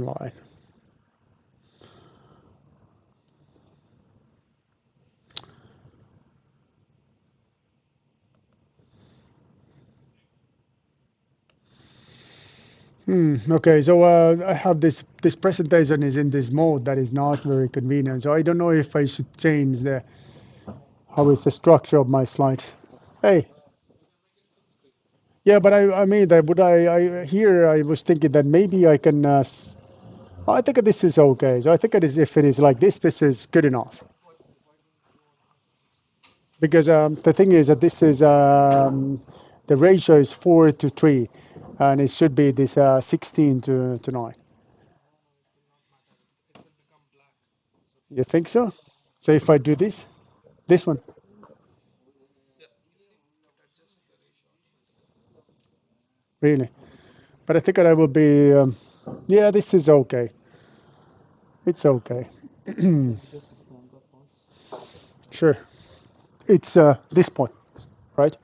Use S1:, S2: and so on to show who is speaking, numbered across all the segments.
S1: online. Okay, so I have this presentation is in this mode that is not very convenient. So I don't know if I should change the how it's the structure of my slides. Hey, yeah, but I mean that would I here I was thinking that maybe I can. I think this is okay. So I think it is if it is like this is good enough. Because the thing is that this is the ratio is 4:3, and it should be this 16 to 9. You think so? So if I do this one, really, but I think that I will be. Yeah, this is okay. It's okay. Sure. It's this point, right?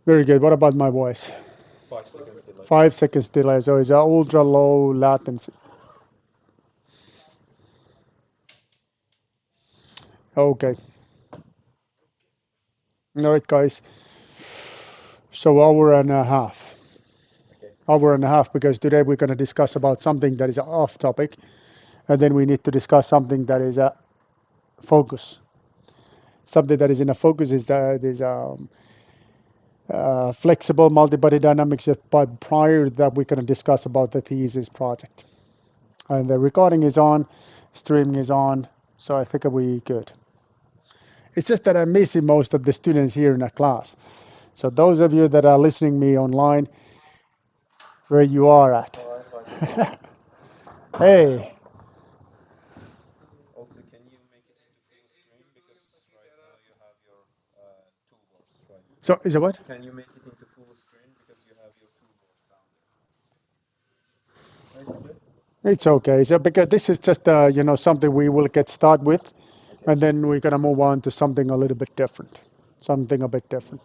S1: Very good. What about my voice? 5 seconds delay. So it's a ultra low latency. Okay. All right, guys. So hour and a half. Hour and a half because today we're going to discuss about something that is off topic, and then we need to discuss something that is a focus. Something that is in a focus is that is flexible multi-body dynamics. But prior to that, we're going to discuss about the thesis project. And the recording is on, streaming is on, so I think we good. It's just that I'm missing most of the students here in the class. So those of you that are listening me online, where you are at. Hey, so is it what? It's okay. So because this is just something we will get started with, and then we're gonna move on to something a little bit different. Something a bit different.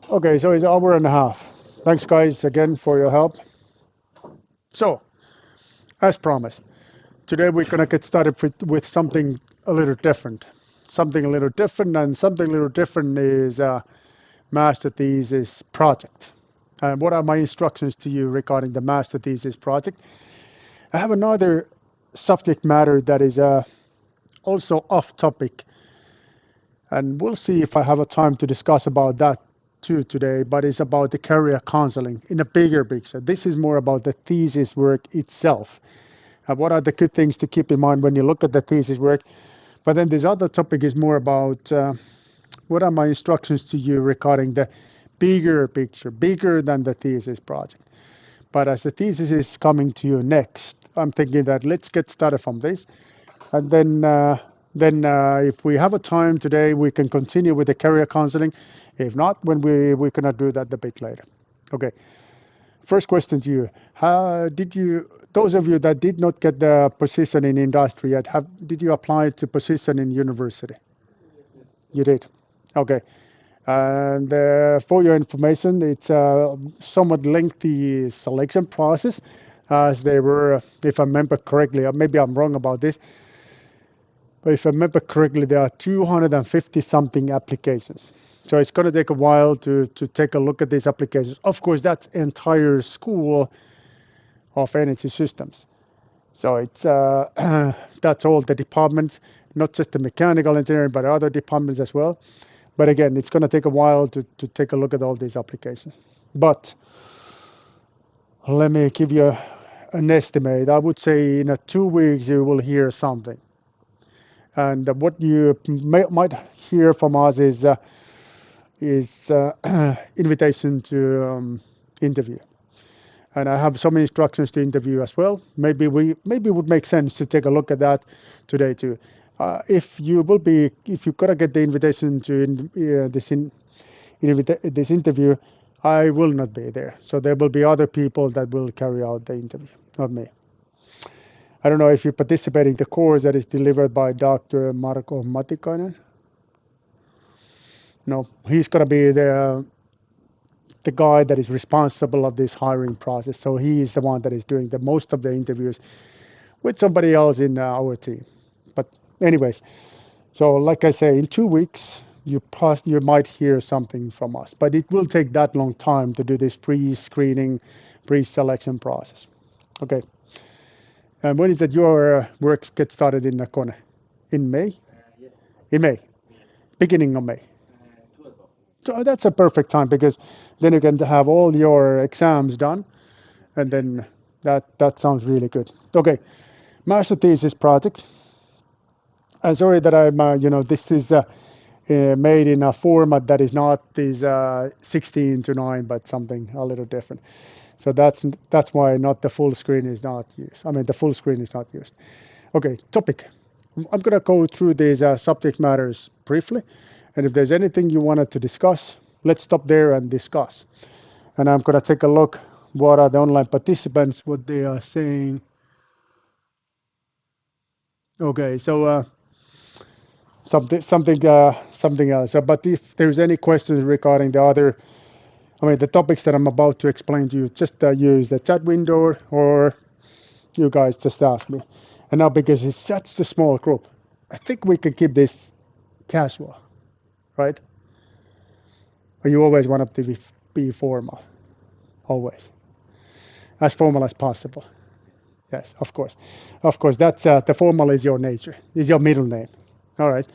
S1: Okay, so it's hour and a half. Thanks guys again for your help. So, as promised, today we're gonna get started with something a little different. Something a little different, and something a little different is master thesis project. And what are my instructions to you regarding the master thesis project? I have another subject matter that is also off topic, and we'll see if I have a time to discuss about that too today, but it's about the career counseling in a bigger picture. This is more about the thesis work itself. What are the good things to keep in mind when you look at the thesis work? But then this other topic is more about what are my instructions to you regarding the bigger picture, bigger than the thesis project. But as the thesis is coming to you next, I'm thinking that let's get started from this, and then if we have a time today, we can continue with the career counseling. If not, when we're gonna do that a bit later. Okay. First question to you: How did you? Those of you that did not get the position in industry yet, did you apply to position in university? You did. Okay. And for your information, it's a somewhat lengthy selection process, as they were, if I remember correctly, or maybe I'm wrong about this, but if I remember correctly, there are 250 something applications. So it's going to take a while to take a look at these applications. Of course, that's entire school of energy systems. So it's that's all the departments, not just the mechanical engineering, but other departments as well. But again, it's going to take a while to take a look at all these applications. But let me give you an estimate. I would say in 2 weeks you will hear something. And what you might hear from us is invitation to interview. And I have some instructions to interview as well. Maybe it would make sense to take a look at that today too. If you gotta get the invitation to this interview, I will not be there. So there will be other people that will carry out the interview, not me. I don't know if you participate in the course that is delivered by Dr. Marko Matikainen. No, he's gonna be there. the guy that is responsible of this hiring process. So he is the one that is doing the most of the interviews with somebody else in our team. But anyways, so like I say, in 2 weeks, you might hear something from us, but it will take that long time to do this pre-screening, pre-selection process. Okay. And when is that your work gets started in Kone? In May? In May, beginning of May. So that's a perfect time because then you can have all your exams done, and then that sounds really good. Okay, master thesis project. I'm sorry that this is made in a format that is not this 16 to 9, but something a little different. So that's why not the full screen is not used. I mean, the full screen is not used. Okay, topic. I'm going to go through these subject matters briefly, and if there's anything you wanted to discuss, let's stop there and discuss. And I'm going to take a look what are the online participants, what they are saying. Okay, so something else. But if there's any questions regarding the topics that I'm about to explain to you, just use the chat window or you guys just ask me. And now because it's such a small group, I think we can keep this casual, right? Or you always want it to be formal, always, as formal as possible. Yes, of course. Of course, that's the formal is your nature, is your middle name. All right,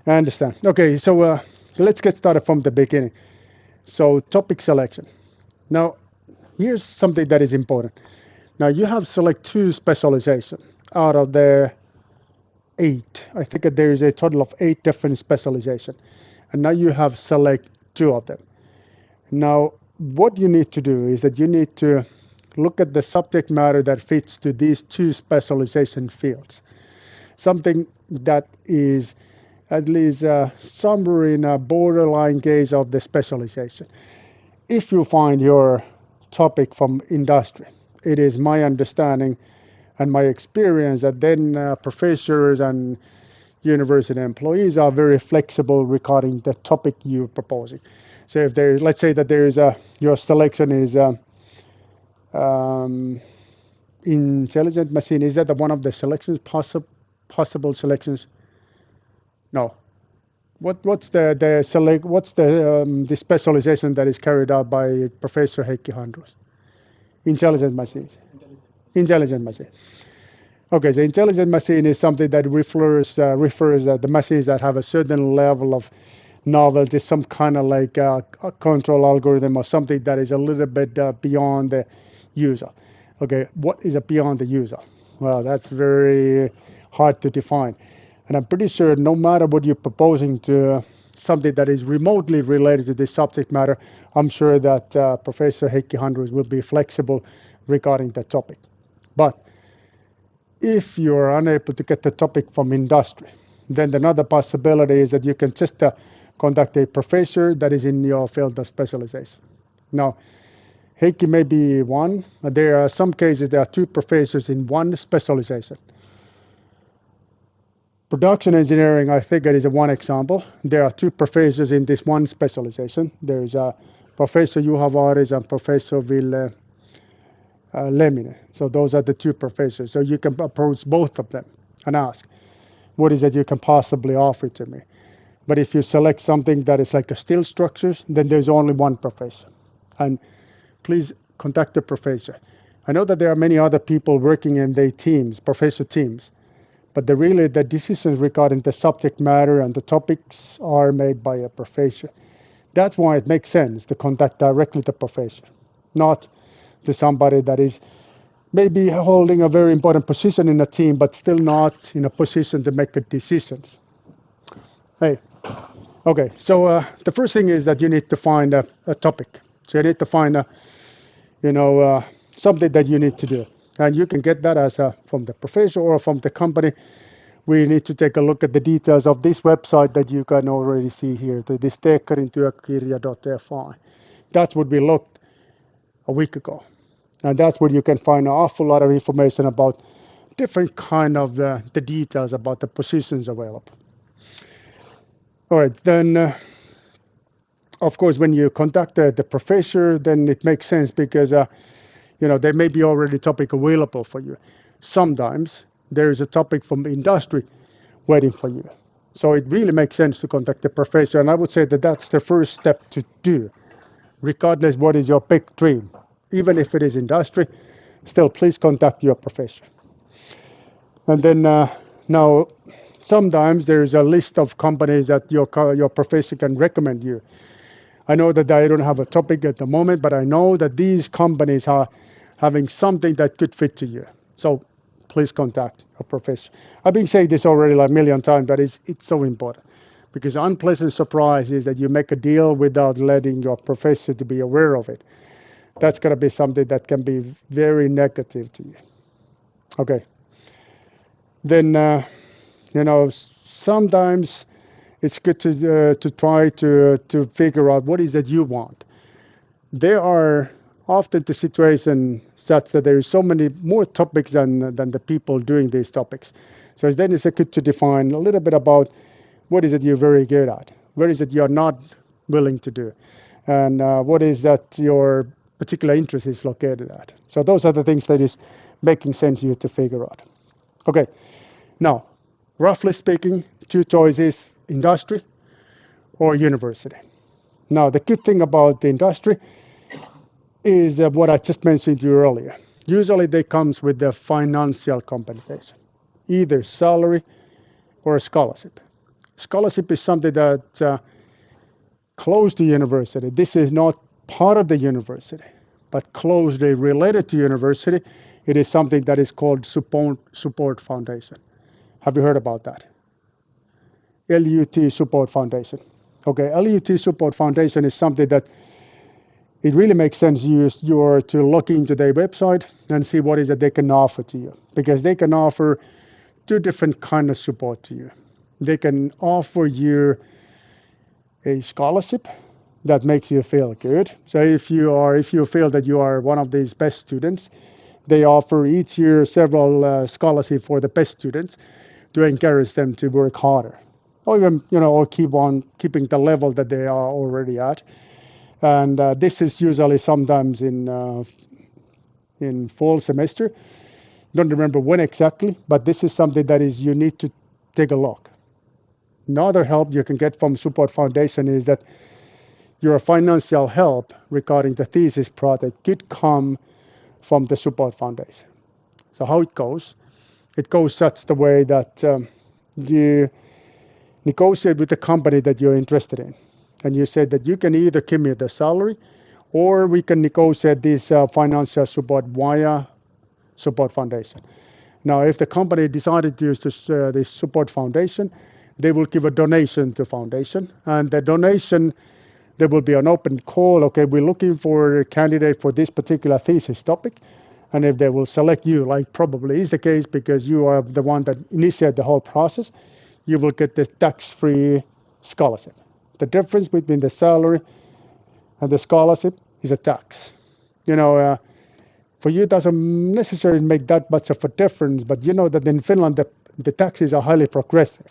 S1: I understand. Okay, so let's get started from the beginning. So topic selection. Now, here's something that is important. Now you have select 2 specialization out of the 8. I think that there is a total of 8 different specialization, and now you have select 2 of them. Now, what you need to do is that you need to look at the subject matter that fits to these 2 specialization fields. Something that is at least somewhere in a borderline case of the specialization. If you find your topic from industry, it is my understanding and my experience that then professors and university employees are very flexible regarding the topic you're proposing. So if there, let's say that there is your selection is um, intelligent machine. Is that one of the selections possible selections? No. What's the specialization that is carried out by Professor Heikki Handros? Intelligent machines. Intelligent machine. Okay, so intelligent machine is something that refers the machines that have a certain level of novelty, some kind of like a control algorithm or something that is a little bit beyond the user. Okay, what is a beyond the user? Well, that's very hard to define. And I'm pretty sure no matter what you're proposing to something that is remotely related to this subject matter, I'm sure that Professor Heikki Handros will be flexible regarding that topic. But if you're unable to get the topic from industry, then another possibility is that you can just contact a professor that is in your field of specialization. Now, Heikki may be one. There are some cases there are 2 professors in one specialization. Production engineering, I think it is one example. There are 2 professors in this one specialization. There is Professor Juha Vaaris and Professor Ville Leminen. So those are the 2 professors. So you can approach both of them and ask, what is it you can possibly offer to me? But if you select something that is like a steel structures, then there's only one professor. And please contact the professor. I know that there are many other people working in their teams, professor teams, but the decisions regarding the subject matter and the topics are made by a professor. That's why it makes sense to contact directly the professor, not to somebody that is maybe holding a very important position in a team, but still not in a position to make decisions. Hey, okay, so the first thing is that you need to find a topic. So you need to find something that you need to do. And you can get that as from the professor or from the company. We need to take a look at the details of this website that you can already see here, this teekkarintyökirja.fi. That's what we looked a week ago. And that's where you can find an awful lot of information about different kind of the details about the positions available. All right, then Of course, when you contact the professor, then it makes sense because there may be already topic available for you. Sometimes there is a topic from industry waiting for you. So it really makes sense to contact the professor, and I would say that that's the first step to do, regardless what is your big dream. Even if it is industry, still please contact your professor. And then now, sometimes there is a list of companies that your professor can recommend you. I know that I don't have a topic at the moment, but I know that these companies are having something that could fit to you. So please contact a professor. I've been saying this already like a million times, but it's so important because unpleasant surprise is that you make a deal without letting your professor to be aware of it. That's going to be something that can be very negative to you. Okay. Then sometimes it's good to try to figure out what is that you want. There are often the situation such that there is so many more topics than the people doing these topics. So then it's good to define a little bit about what is it you're very good at, what is it you're not willing to do, and what is that your particular interest is located at. So those are the things that is making sense to you to figure out. Okay, now, roughly speaking, two choices, industry or university. Now, the good thing about the industry is that what I just mentioned to you earlier. Usually they comes with the financial compensation, either salary or a scholarship. Scholarship is something that close to university. This is not part of the university, but closely related to university. It is something that is called support foundation. Have you heard about that? LUT Support Foundation. Okay, LUT Support Foundation is something that it really makes sense you to look into their website and see what is that they can offer to you, because they can offer two different kind of support to you. They can offer you a scholarship that makes you feel good. So if you feel that you are one of these best students, they offer each year several scholarships for the best students to encourage them to work harder, or even or keep on keeping the level that they are already at. And this is usually sometimes in fall semester. Don't remember when exactly, but this is something that is you need to take a look. Another help you can get from Support Foundation is that your financial help regarding the thesis project could come from the Support Foundation. So how it goes such the way that you negotiate with the company that you're interested in. And you said that you can either give me the salary or we can negotiate this financial support via Support Foundation. Now, if the company decided to use this Support Foundation, they will give a donation to foundation. And the donation, there will be an open call. Okay, we're looking for a candidate for this particular thesis topic. And if they will select you, like probably is the case because you are the one that initiated the whole process, you will get the tax-free scholarship. The difference between the salary and the scholarship is a tax. For you, it doesn't necessarily make that much of a difference, but you know that in Finland, the taxes are highly progressive.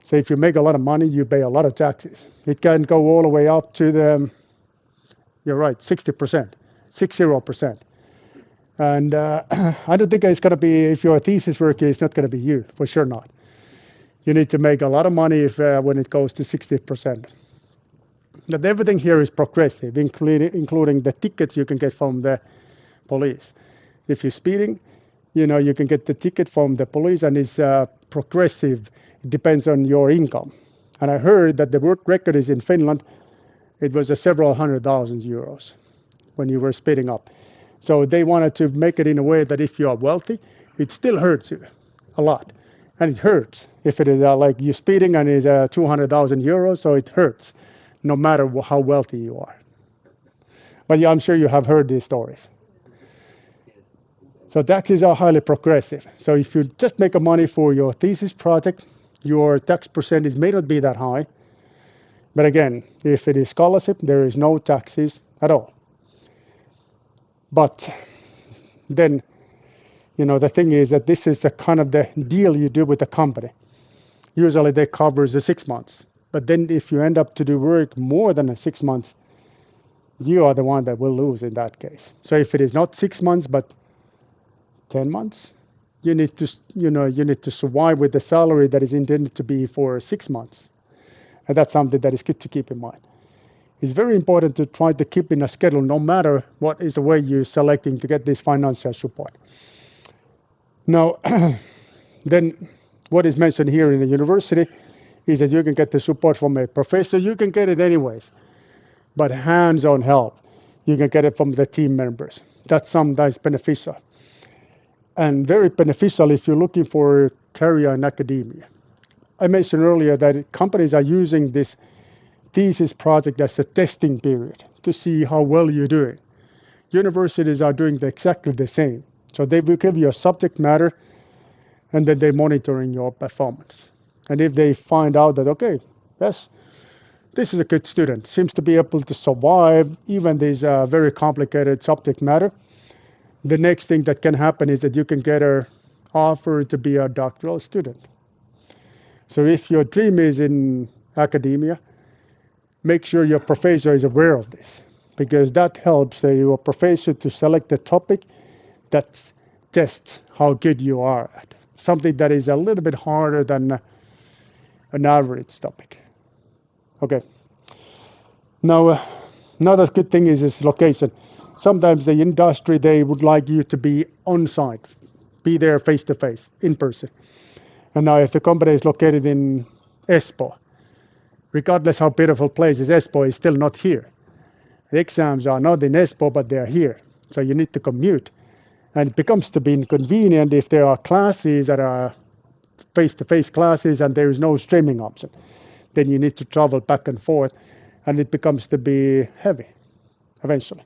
S1: So if you make a lot of money, you pay a lot of taxes. It can go all the way up to you're right, 60%, 60%. And I don't think it's going to be, if you're a thesis worker, it's not going to be you, for sure not. You need to make a lot of money when it goes to 60%. But everything here is progressive, including the tickets you can get from the police. If you're speeding, you can get the ticket from the police, and it's progressive. It depends on your income. And I heard that the world record is in Finland. It was several €100,000 when you were speeding up. So they wanted to make it in a way that if you are wealthy, it still hurts you a lot. And it hurts if it is like you're speeding and it's €200,000, so it hurts no matter how wealthy you are. But yeah, I'm sure you have heard these stories. So taxes are highly progressive. So if you just make money for your thesis project, your tax percentage may not be that high. But again, if it is scholarship, there is no taxes at all. But then, the thing is that this is the kind of the deal you do with the company. Usually they cover the 6 months. But then if you end up to do work more than 6 months, you are the one that will lose in that case. So if it is not 6 months, but 10 months, you need to, you need to survive with the salary that is intended to be for 6 months. And that's something that is good to keep in mind. It's very important to try to keep in a schedule, no matter what is the way you're selecting to get this financial support. Now, then what is mentioned here in the university is that you can get the support from a professor. You can get it anyways, but hands-on help, you can get it from the team members. That's sometimes beneficial. And very beneficial if you're looking for a career in academia. I mentioned earlier that companies are using this thesis project as a testing period to see how well you're doing. Universities are doing exactly the same. So they will give you a subject matter, and then they're monitoring your performance. And if they find out that, okay, yes, this is a good student, seems to be able to survive even this very complicated subject matter, the next thing that can happen is that you can get an offer to be a doctoral student. So if your dream is in academia, make sure your professor is aware of this, because that helps your professor to select a topic that tests how good you are at, something that is a little bit harder than an average topic. Okay. Now, another good thing is location. Sometimes the industry, they would like you to be on site, be there face to face, in person. And now if the company is located in Espoo, regardless how beautiful place is, Espoo is still not here. The exams are not in Espoo, but they are here. So you need to commute. And it becomes to be inconvenient if there are classes that are face-to-face classes and there is no streaming option. Then you need to travel back and forth, and it becomes to be heavy eventually.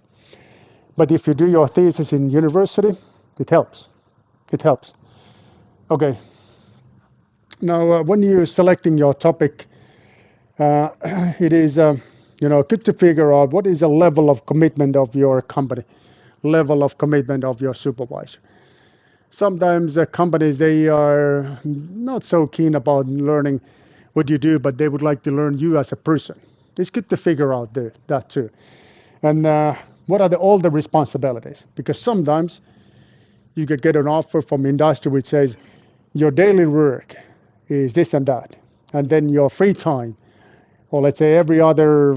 S1: But if you do your thesis in university, it helps. It helps. Okay. Now, when you're selecting your topic, it is good to figure out what is the level of commitment of your company, level of commitment of your supervisor. Sometimes companies, they are not so keen about learning what you do, but they would like to learn you as a person. It's good to figure out that too. And what are all the responsibilities? Because sometimes you could get an offer from industry which says your daily work is this and that, and then your free time, or let's say every other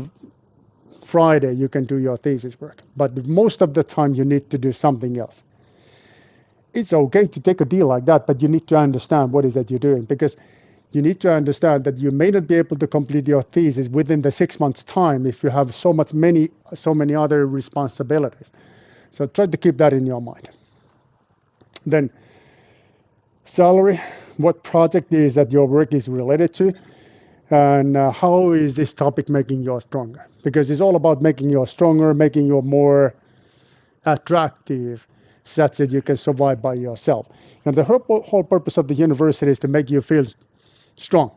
S1: Friday you can do your thesis work. But most of the time you need to do something else. It's okay to take a deal like that, but you need to understand what is that you're doing, because you need to understand that you may not be able to complete your thesis within the 6 months' time if you have so many other responsibilities. So try to keep that in your mind. Then salary, what project is that your work is related to, and how is this topic making you stronger? Because it's all about making you stronger, making you more attractive, such that you can survive by yourself. And the whole purpose of the university is to make you feel strong.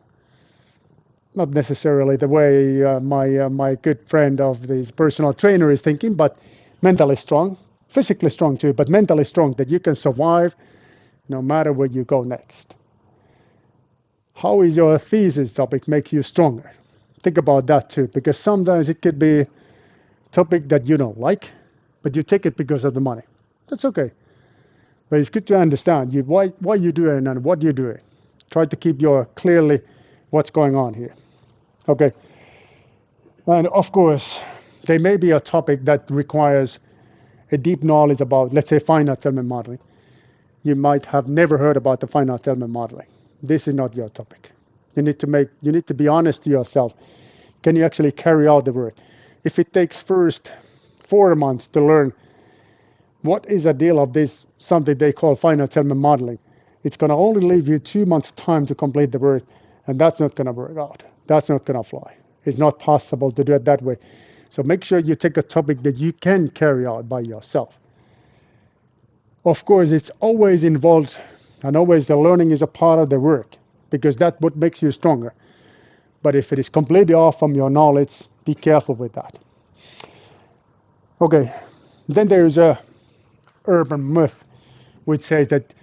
S1: Not necessarily the way my good friend of this personal trainer is thinking, but mentally strong, physically strong too, but mentally strong, that you can survive no matter where you go next. How is your thesis topic makes you stronger? Think about that too, because sometimes it could be a topic that you don't like, but you take it because of the money. That's okay. But it's good to understand why you're doing and what you're doing. Try to keep clearly what's going on here. Okay. And of course, there may be a topic that requires a deep knowledge about, let's say, finite element modeling. You might have never heard about the finite element modeling. This is not your topic. You need to be honest to yourself. Can you actually carry out the work? If it takes first 4 months to learn what is a deal of this, something they call finite element modeling, it's going to only leave you 2 months' time to complete the work, and that's not going to work out. That's not going to fly. It's not possible to do it that way. So make sure you take a topic that you can carry out by yourself. Of course, it's always involved, and always the learning is a part of the work, because that's what makes you stronger. But if it is completely off from your knowledge, be careful with that. Okay, then there is a urban myth which says that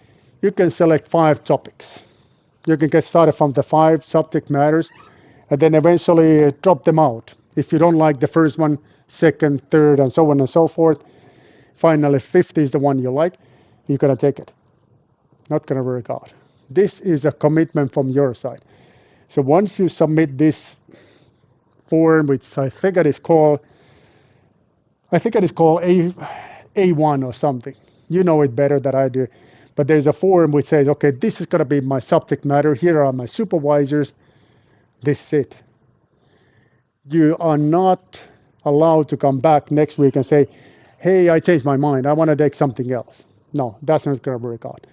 S1: you can select 5 topics. You can get started from the 5 subject matters, and then eventually drop them out. If you don't like the first one, second, third, and so on and so forth, finally fifth is the one you like, you're going to take it. Not going to work out. This is a commitment from your side. So once you submit this form, which I think it is called A1 or something. You know it better than I do. But there's a form which says, okay, this is going to be my subject matter. Here are my supervisors. This is it. You are not allowed to come back next week and say, hey, I changed my mind. I want to take something else. No, that's not going to work out.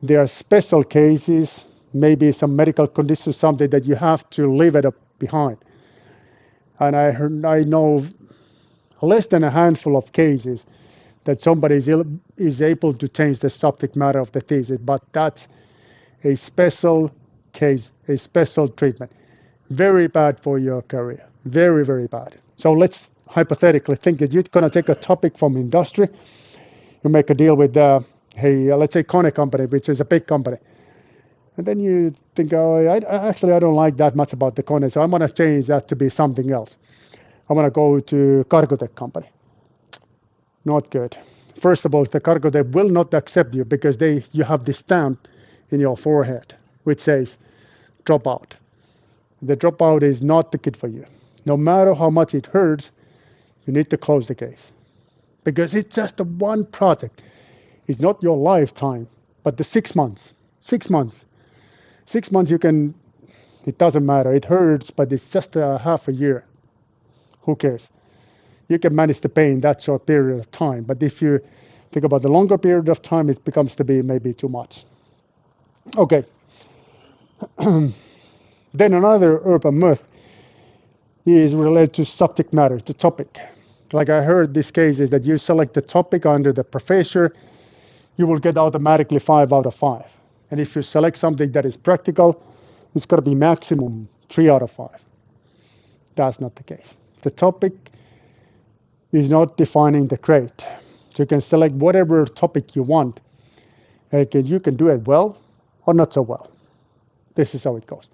S1: There are special cases, maybe some medical conditions, something that you have to leave it behind. And I know less than a handful of cases that somebody is able to change the subject matter of the thesis, but that's a special case, a special treatment. Very bad for your career. Very, very bad. So let's hypothetically think that you're going to take a topic from industry. You make a deal with, let's say Kone company, which is a big company. And then you think, oh, I don't like that much about the Kone, so I'm going to change that to be something else. I want to go to Cargotec company. Not good. First of all, the Cargotec will not accept you because you have this stamp in your forehead which says dropout. The dropout is not the kid for you. No matter how much it hurts, you need to close the case. Because it's just a one project. It's not your lifetime, but the 6 months. 6 months. 6 months it doesn't matter. It hurts, but it's just half a year. Who cares? You can manage the pain that short period of time. But if you think about the longer period of time, it becomes to be maybe too much. Okay. Then another urban myth is related to subject matter, to topic. Like I heard these cases that you select the topic under the professor, you will get automatically 5 out of 5. And if you select something that is practical, it's going to be maximum 3 out of 5. That's not the case. The topic is not defining the grade. So you can select whatever topic you want. You can do it well or not so well. This is how it goes.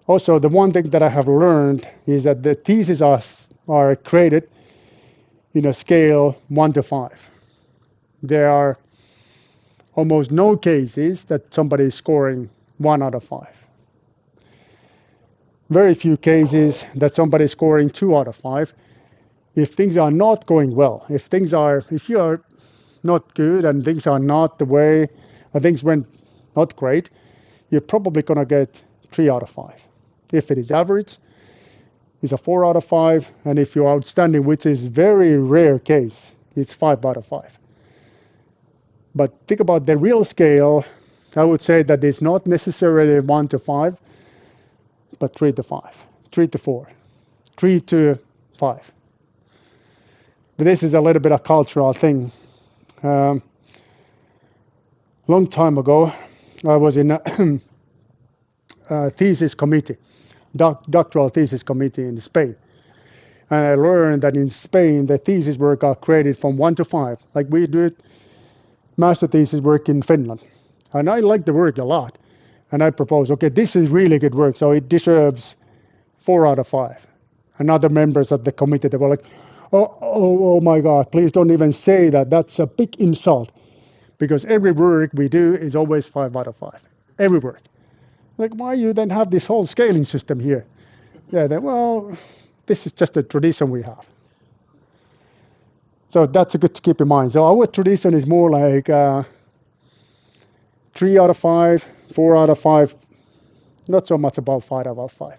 S1: Also, the one thing that I have learned is that the theses are created in a scale 1 to 5. There are almost no cases that somebody is scoring 1 out of 5. Very few cases that somebody is scoring 2 out of 5. If things are not going well, if you are not good and things are not the way, or things went not great, you're probably going to get 3 out of 5. If it is average, it's a 4 out of 5. And if you're outstanding, which is very rare case, it's 5 out of 5. But think about the real scale. I would say that it's not necessarily 1 to 5, but 3 to 5, 3 to 4, 3 to 5. But this is a little bit of cultural thing. Long time ago, I was in a thesis committee, doctoral thesis committee in Spain. And I learned that in Spain, the thesis work are graded from 1 to 5, like we do it, master thesis work in Finland. And I like the work a lot. And I proposed, okay, this is really good work, so it deserves 4 out of 5. And other members of the committee, they were like, oh my God, please don't even say that. That's a big insult. Because every work we do is always 5 out of 5. Every work. Like, why you then have this whole scaling system here? Yeah, well, this is just a tradition we have. So that's good to keep in mind. So our tradition is more like 3 out of 5, 4 out of 5, not so much about 5 out of 5.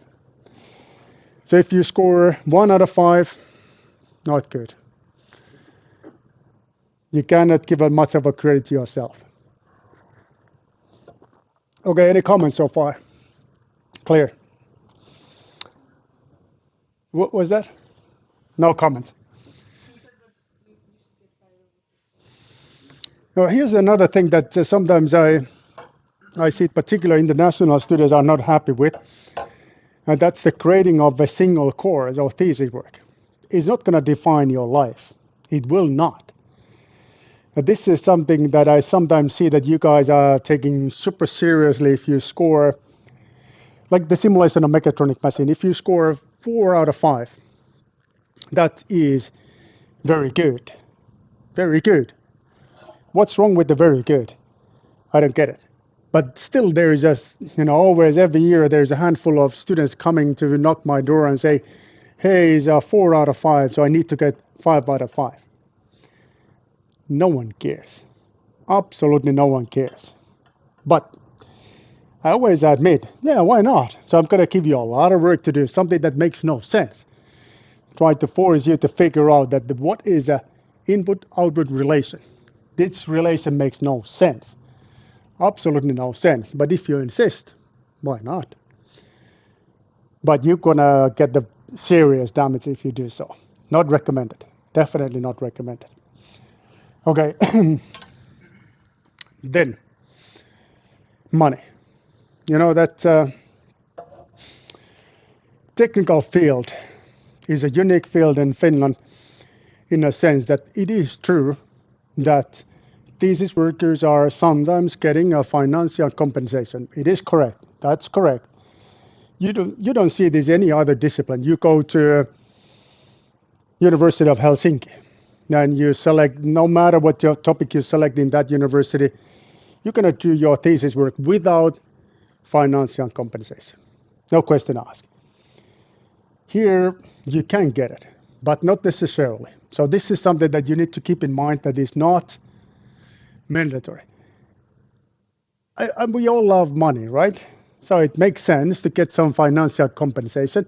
S1: So if you score 1 out of 5, not good. You cannot give much of a credit to yourself. Okay, any comments so far? Clear. What was that? No comments. Now, here's another thing that sometimes I see particular international students are not happy with, and that's the grading of a single course or thesis work. It's not going to define your life. It will not. This is something that I sometimes see that you guys are taking super seriously if you score Like the simulation of mechatronic machine, if you score 4 out of 5, that is very good. Very good. What's wrong with the very good? I don't get it. But still, there is just, always every year there's a handful of students coming to knock my door and say, hey, it's a 4 out of 5, so I need to get 5 out of 5. No one cares. Absolutely no one cares. But I always admit, yeah, why not? So I'm going to give you a lot of work to do, something that makes no sense. Try to force you to figure out that what is a input-output relation. This relation makes no sense. Absolutely no sense. But if you insist, why not? But you're going to get the serious damage if you do so. Not recommended. Definitely not recommended. Okay. Then, money. That technical field is a unique field in Finland in a sense that it is true that thesis workers are sometimes getting a financial compensation. It is correct. That's correct. You don't see this any other discipline. You go to University of Helsinki and you select, no matter what your topic you select in that university, you're going to do your thesis work without financial compensation. No question asked. Here you can get it, but not necessarily. So this is something that you need to keep in mind, that is not mandatory. We all love money, right? So it makes sense to get some financial compensation.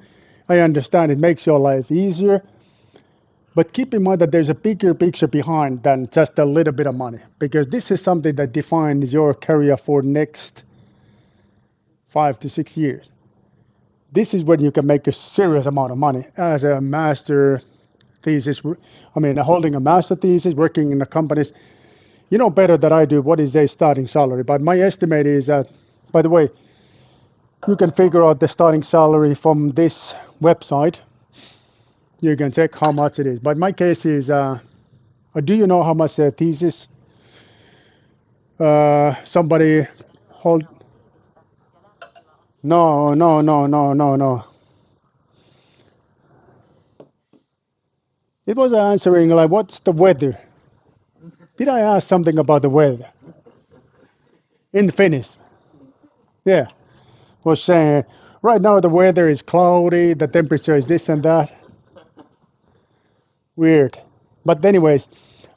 S1: I understand it makes your life easier, but keep in mind that there's a bigger picture behind than just a little bit of money, because this is something that defines your career for next 5 to 6 years. This is when you can make a serious amount of money as a master thesis. Holding a master thesis, working in the companies. You know better than I do what is their starting salary, but my estimate is that, by the way, you can figure out the starting salary from this website. You can check how much it is. But my case is, do you know how much a thesis somebody hold? No, no, no, no, no, no. It was answering like, what's the weather? Did I ask something about the weather? In Finnish. Yeah. Was saying, right now the weather is cloudy, the temperature is this and that. Weird. But anyways,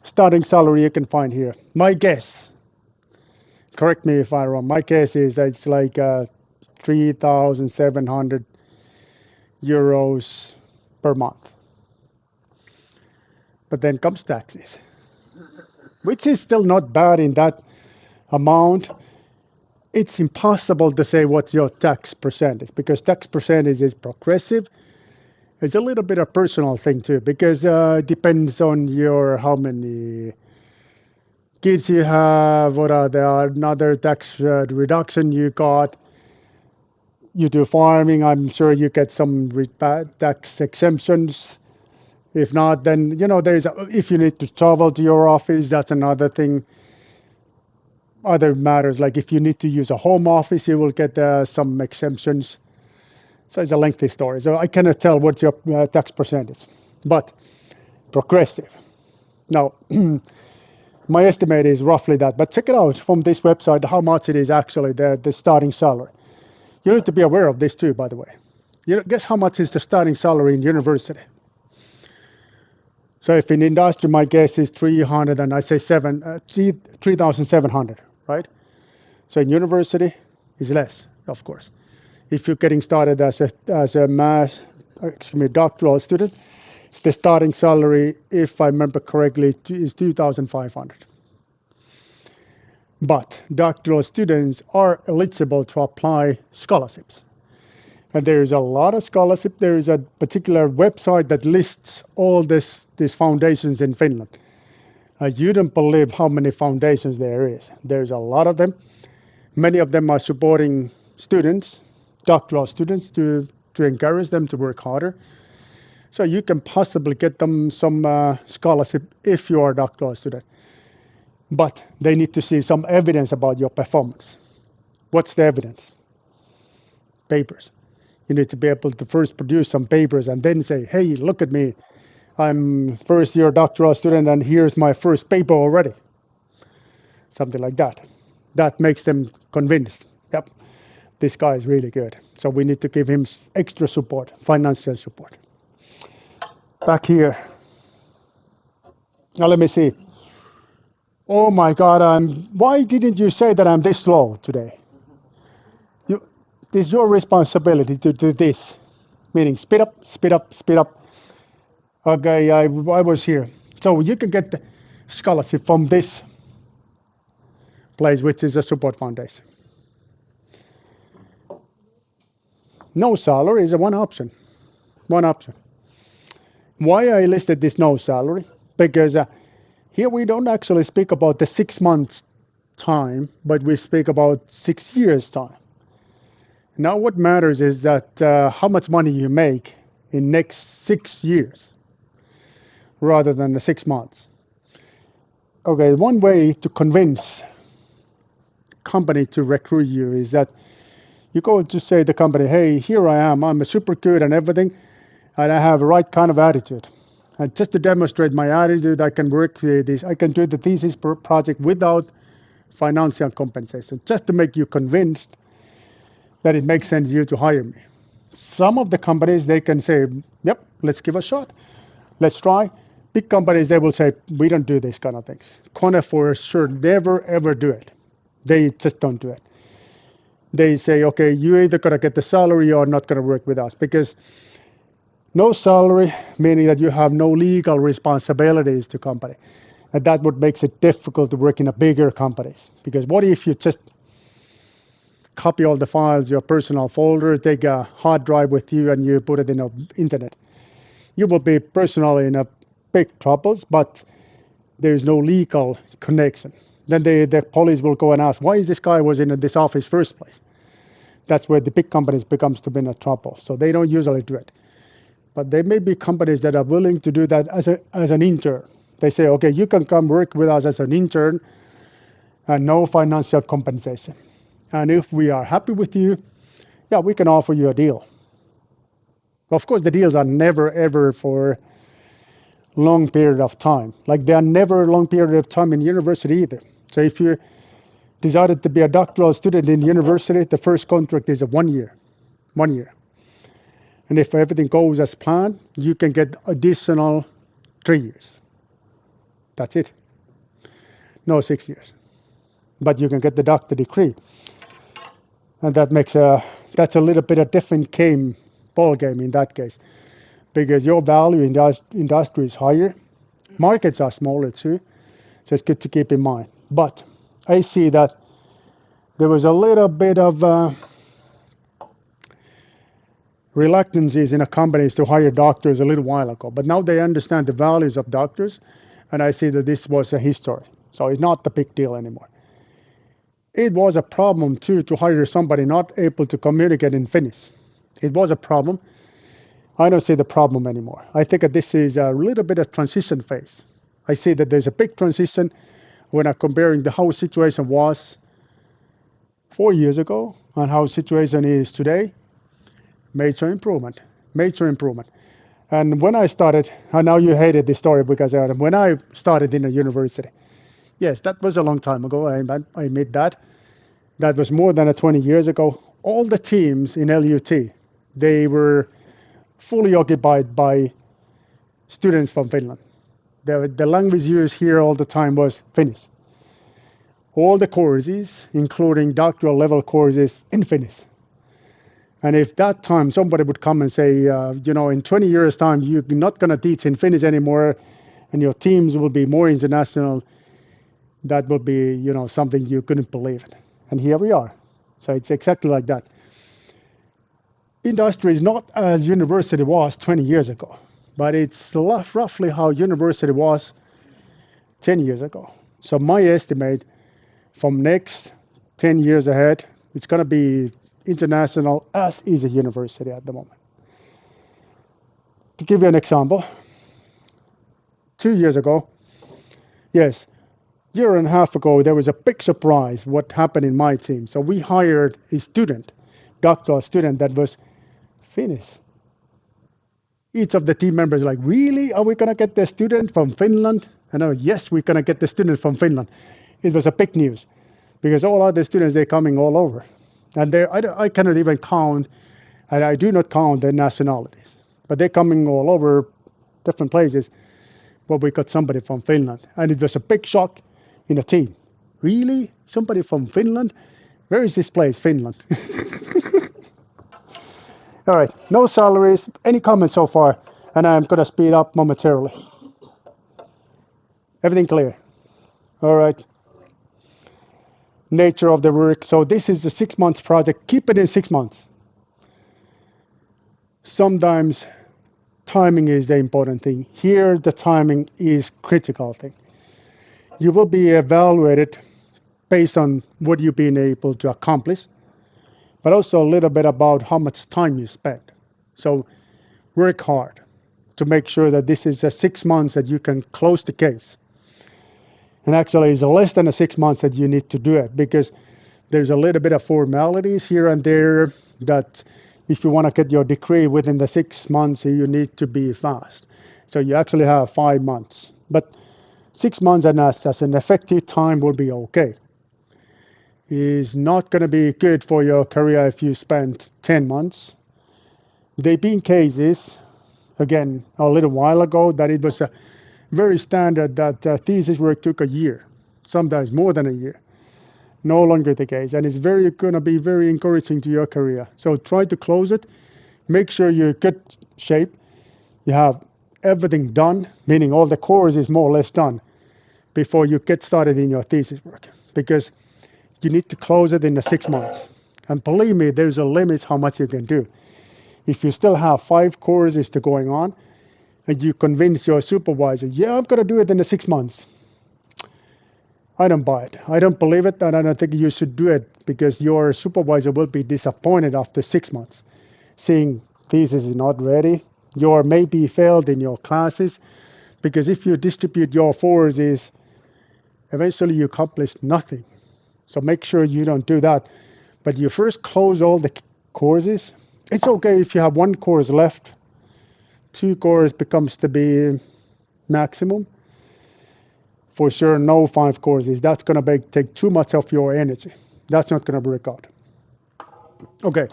S1: starting salary you can find here. My guess, correct me if I'm wrong, my guess is that it's like 3,700 euros per month. But then comes taxes, which is still not bad in that amount. It's impossible to say what's your tax percentage, because tax percentage is progressive. It's a little bit a personal thing too, because it depends on your how many kids you have, what are the another tax reduction you got. You do farming, I'm sure you get some tax exemptions. If not, then if you need to travel to your office, that's another thing. Other matters, like if you need to use a home office, you will get some exemptions. So it's a lengthy story. So I cannot tell what's your tax percentage, but progressive. Now, my estimate is roughly that. But check it out from this website how much it is actually the starting salary. You need to be aware of this too, by the way. Guess how much is the starting salary in university? So if in industry, my guess is 300, and I say 3,700, right? So in university, is less, of course. If you're getting started as a doctoral student, the starting salary, if I remember correctly, is 2,500. But doctoral students are eligible to apply scholarships. And there is a lot of scholarship. There is a particular website that lists all these foundations in Finland. You don't believe how many foundations there is. There's a lot of them. Many of them are supporting students, doctoral students, to encourage them to work harder. So you can possibly get them some scholarship if you are a doctoral student. But they need to see some evidence about your performance. What's the evidence? papers. You need to be able to first produce some papers and then say, hey, look at me. I'm first year doctoral student and here's my first paper already. Something like that. That makes them convinced. Yep, this guy is really good. So we need to give him extra support, financial support. Back here. Now let me see. Oh my God, why didn't you say that I'm this slow today? It's your responsibility to do this. Meaning speed up, speed up, speed up. Okay, I was here. So you can get the scholarship from this place, which is a support foundation. No salary is one option. One option. Why I listed this no salary? Because here we don't actually speak about the 6 months time, but we speak about 6 years time. Now what matters is that how much money you make in next 6 years rather than the 6 months. Okay, one way to convince company to recruit you is that you go to say to the company, hey, here I am, I'm super good and everything, and I have the right kind of attitude. And just to demonstrate my attitude, I can work with this, I can do the thesis project without financial compensation, just to make you convinced that it makes sense you to hire me. Some of the companies, they can say, yep, let's give a shot. Let's try. Big companies, they will say, we don't do these kind of things. KONE for sure never, ever do it. They just don't do it. They say, okay, you either going to get the salary or not going to work with us. Because no salary, meaning that you have no legal responsibilities to company. And that what makes it difficult to work in a bigger companies. Because what if you just copy all the files, your personal folder, take a hard drive with you and you put it in the internet? You will be personally in a big troubles, but there is no legal connection. Then the police will go and ask, why is this guy was in this office first place? That's where the big companies becomes to be in a trouble. So they don't usually do it. But there may be companies that are willing to do that as an intern. They say, okay, you can come work with us as an intern and no financial compensation. And if we are happy with you, yeah, we can offer you a deal. Of course, the deals are never, ever for long period of time. Like they are never a long period of time in university either. So if you decided to be a doctoral student in university, the first contract is a 1 year. 1 year. And if everything goes as planned, you can get additional 3 years. That's it. No 6 years. But you can get the doctor degree. And that makes that's a little bit of different ball game in that case. Because your value in the industry is higher. Markets are smaller too. So it's good to keep in mind. But I see that there was a little bit of reluctances in companies to hire doctors a little while ago. But now they understand the values of doctors. And I see that this was a history. So it's not the big deal anymore. It was a problem too to hire somebody not able to communicate in Finnish. It was a problem. I don't see the problem anymore. I think that this is a little bit of transition phase. I see that there's a big transition when I'm comparing how situation was 4 years ago and how situation is today. Major improvement, major improvement. And when I started, I know you hated this story because when I started in a university, yes, that was a long time ago, I admit that. That was more than 20 years ago. All the teams in LUT, they were fully occupied by students from Finland. The language used here all the time was Finnish. All the courses, including doctoral level courses, in Finnish. And if that time somebody would come and say, in 20 years' time, you're not going to teach in Finnish anymore, and your teams will be more international, that would be, something you couldn't believe it. And here we are. So it's exactly like that. Industry is not as university was 20 years ago, but it's roughly how university was 10 years ago. So my estimate from next 10 years ahead, it's going to be international as is a university at the moment. To give you an example, 2 years ago, yes, year and a half ago, there was a big surprise what happened in my team. So we hired a student doctoral student that was Finnish. Each of the team members like, really? Are we going to get the student from Finland? And I was, yes, we're going to get the student from Finland. It was a big news because all other students, they're coming all over. And I cannot even count, and I do not count their nationalities. But they're coming all over different places. But we got somebody from Finland. And it was a big shock in the team. Really? Somebody from Finland? Where is this place, Finland? All right, no salaries. Any comments so far? And I'm going to speed up momentarily. Everything clear? All right. Nature of the work. So this is a 6 months project. Keep it in 6 months. Sometimes timing is the important thing. Here, the timing is critical thing. You will be evaluated based on what you've been able to accomplish, but also a little bit about how much time you spend. So work hard to make sure that this is a 6 months that you can close the case. And actually, it's less than a 6 months that you need to do it because there's a little bit of formalities here and there that if you want to get your degree within the 6 months, you need to be fast. So you actually have 5 months. But 6 months and as an effective time will be okay. Is not going to be good for your career if you spend 10 months. There have been cases, again, a little while ago, that it was a very standard that thesis work took a year, sometimes more than a year. No longer the case, and it's going to be very encouraging to your career. So try to close it. Make sure you're in good shape. You have everything done, meaning all the course is more or less done before you get started in your thesis work, because you need to close it in the 6 months. And believe me, there's a limit how much you can do. If you still have 5 courses to going on, and you convince your supervisor, yeah, I'm going to do it in the 6 months. I don't buy it. I don't believe it, and I don't think you should do it because your supervisor will be disappointed after 6 months, seeing thesis is not ready. You maybe failed in your classes, because if you distribute your forces, eventually you accomplish nothing. So make sure you don't do that. But you first close all the courses. It's okay if you have 1 course left. 2 courses becomes to be maximum. For sure, no 5 courses. That's going to take too much of your energy. That's not going to work out. Okay,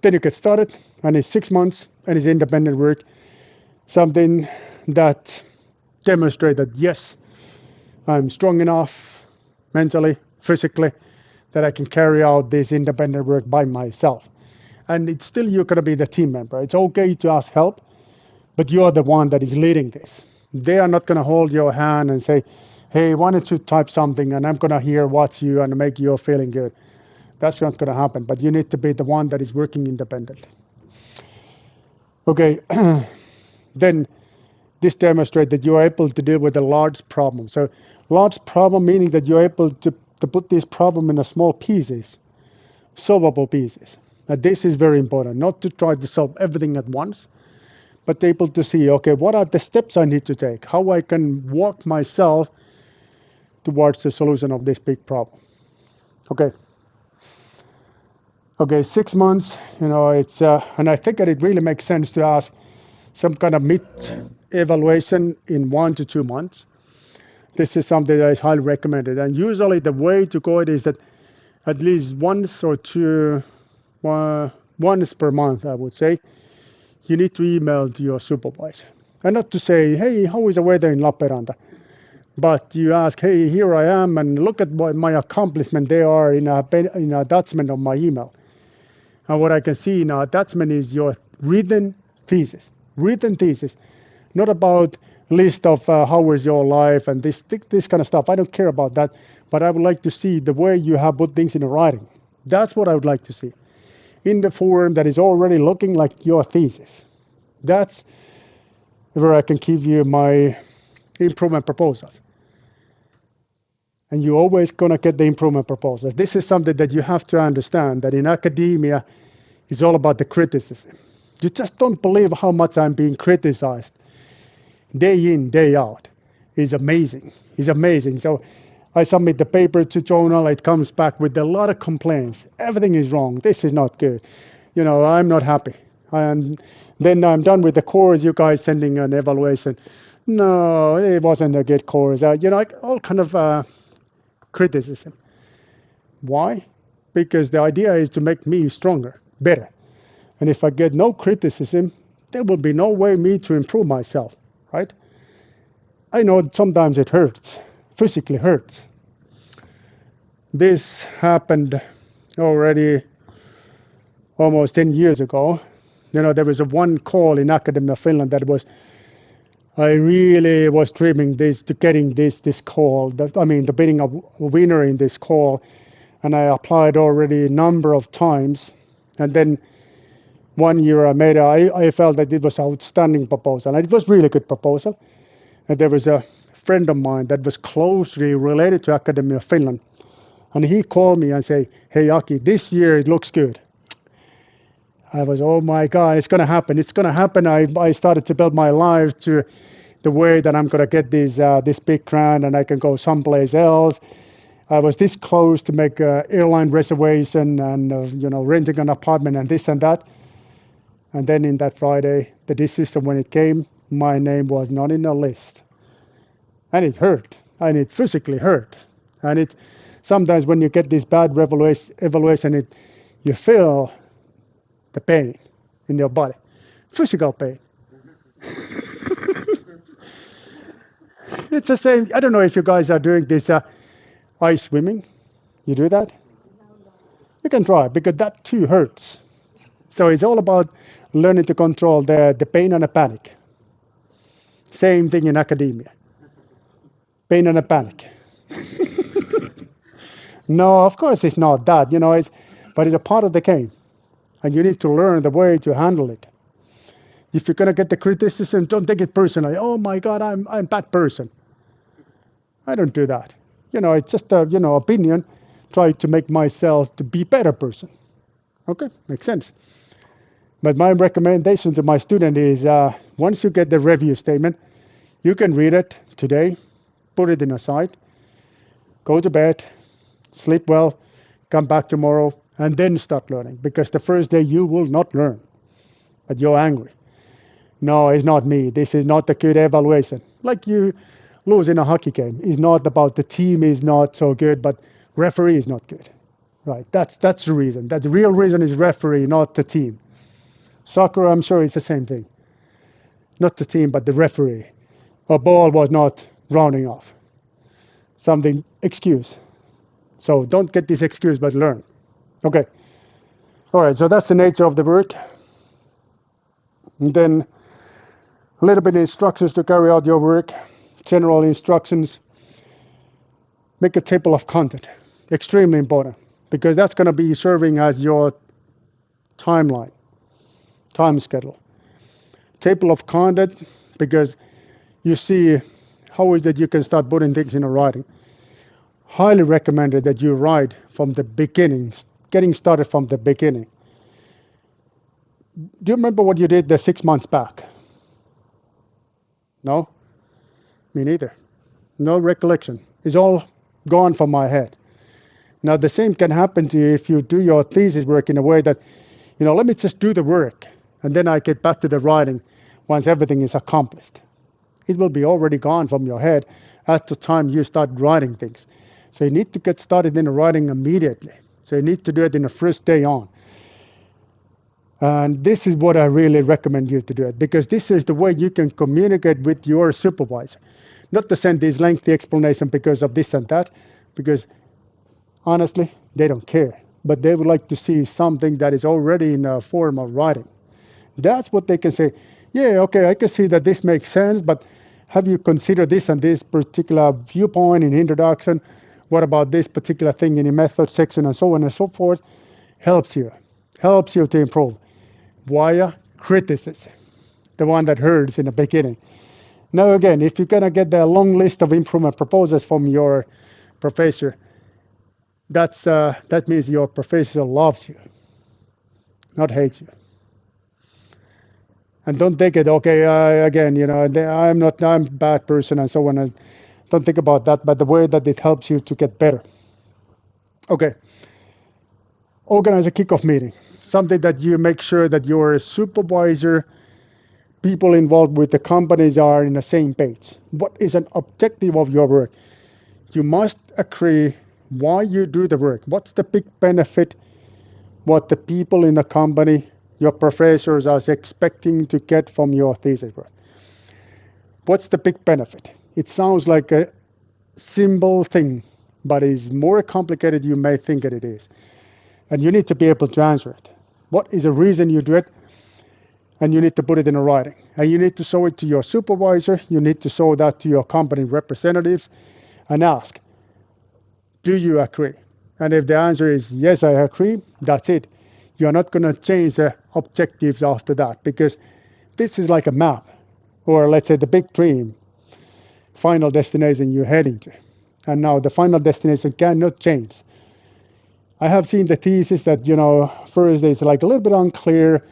S1: then you get started, and it's 6 months, and it's independent work. Something that demonstrates that, yes, I'm strong enough mentally, physically, that I can carry out this independent work by myself. And it's still you're going to be the team member. It's okay to ask help, but you are the one that is leading this. They are not going to hold your hand and say, hey, why don't you type something and I'm going to hear what's you and make you feeling good. That's not going to happen, but you need to be the one that is working independently. Okay, then this demonstrates that you are able to deal with a large problem. So large problem meaning that you're able to put this problem in a small pieces, solvable pieces. Now this is very important, not to try to solve everything at once, but able to see, okay, what are the steps I need to take? How I can walk myself towards the solution of this big problem. Okay, 6 months, it's, and I think that it really makes sense to ask some kind of mid-evaluation in 1 to 2 months. This is something that is highly recommended. And usually the way to go it is that at least once per month, I would say, you need to email to your supervisor. And not to say, hey, how is the weather in Lappeenranta? But you ask, hey, here I am, and look at what my accomplishment they are in an attachment of my email. And what I can see in our attachment is your written thesis, not about list of how was your life and this kind of stuff. I don't care about that, but I would like to see the way you have put things in writing. That's what I would like to see in the form that is already looking like your thesis. That's where I can give you my improvement proposals. And you're always going to get the improvement proposals. This is something that you have to understand, that in academia, it's all about the criticism. You just don't believe how much I'm being criticized day in, day out. It's amazing. It's amazing. So I submit the paper to journal. It comes back with a lot of complaints. Everything is wrong. This is not good. I'm not happy. And then I'm done with the course. You guys sending an evaluation. No, it wasn't a good course. All kind of criticism. Why? Because the idea is to make me stronger, better. And if I get no criticism, there will be no way me to improve myself, right? I know sometimes it hurts, physically hurts. This happened already almost 10 years ago. There was a one call in Academy of Finland that was, I really was dreaming to getting this call. The being a winner in this call, and I applied already a number of times. And then one year I felt that it was outstanding proposal, and it was really good proposal. And there was a friend of mine that was closely related to Academy of Finland, and he called me and said, "Hey Aki, this year it looks good." I was, oh my God, it's going to happen. It's going to happen. I started to build my life to the way that I'm going to get this big grant and I can go someplace else. I was this close to make airline reservation and renting an apartment and this and that. And then in that Friday, the decision when it came, my name was not in the list. And it hurt. And it physically hurt. And it sometimes when you get this bad evaluation, you feel the pain in your body, physical pain. It's the same. I don't know if you guys are doing this ice swimming. You do that? You can try because that too hurts. So it's all about learning to control the pain and the panic. Same thing in academia. Pain and a panic. No, of course it's not that. But it's a part of the game. And you need to learn the way to handle it. If you're gonna get the criticism, don't take it personally. Oh my God, I'm a bad person. I don't do that. It's just a opinion. Try to make myself to be a better person. Okay, makes sense. But my recommendation to my student is once you get the review statement, you can read it today, put it in a side, go to bed, sleep well, come back tomorrow, and then start learning. Because the first day you will not learn, but you're angry. No, it's not me. This is not a good evaluation. Like you lose in a hockey game. It's not about the team is not so good, but referee is not good. Right? That's the reason. That's the real reason is referee, not the team. Soccer, I'm sure it's the same thing. Not the team, but the referee. A ball was not rounding off. Something excuse. So don't get this excuse, but learn. Okay. All right. So that's the nature of the work. And then a little bit of instructions to carry out your work. General instructions. Make a table of content. Extremely important because that's going to be serving as your timeline, time schedule. Table of content because you see how is that you can start putting things in a writing. Highly recommended that you write from the beginning, getting started from the beginning. Do you remember what you did the 6 months back? No? Me neither. No recollection. It's all gone from my head. Now the same can happen to you if you do your thesis work in a way that, let me just do the work and then I get back to the writing once everything is accomplished. It will be already gone from your head at the time you start writing things. So you need to get started in the writing immediately. So you need to do it in the first day on. And this is what I really recommend you to do it because this is the way you can communicate with your supervisor. Not to send these lengthy explanations because of this and that, because honestly, they don't care. But they would like to see something that is already in a form of writing. That's what they can say. Yeah, okay, I can see that this makes sense, but have you considered this and this particular viewpoint in introduction? What about this particular thing in the method section and so on and so forth? Helps you to improve via criticism, the one that hurts in the beginning. Now again, if you're gonna get the long list of improvement proposals from your professor, that means your professor loves you, not hates you. And don't take it, okay, again, I'm a bad person and so on. Don't think about that, but the way that it helps you to get better. Okay, organize a kickoff meeting, something that you make sure that your supervisor, people involved with the companies are in the same page. What is an objective of your work? You must agree why you do the work. What's the big benefit? What the people in the company, your professors are expecting to get from your thesis work. What's the big benefit? It sounds like a simple thing, but it's more complicated you may think it is. And you need to be able to answer it. What is the reason you do it? And you need to put it in a writing. And you need to show it to your supervisor. You need to show that to your company representatives and ask, do you agree? And if the answer is yes, I agree, that's it. You're not going to change the objectives after that because this is like a map, or let's say the big dream, final destination you're heading to. And now the final destination cannot change. I have seen the thesis that, first it's like a little bit unclear,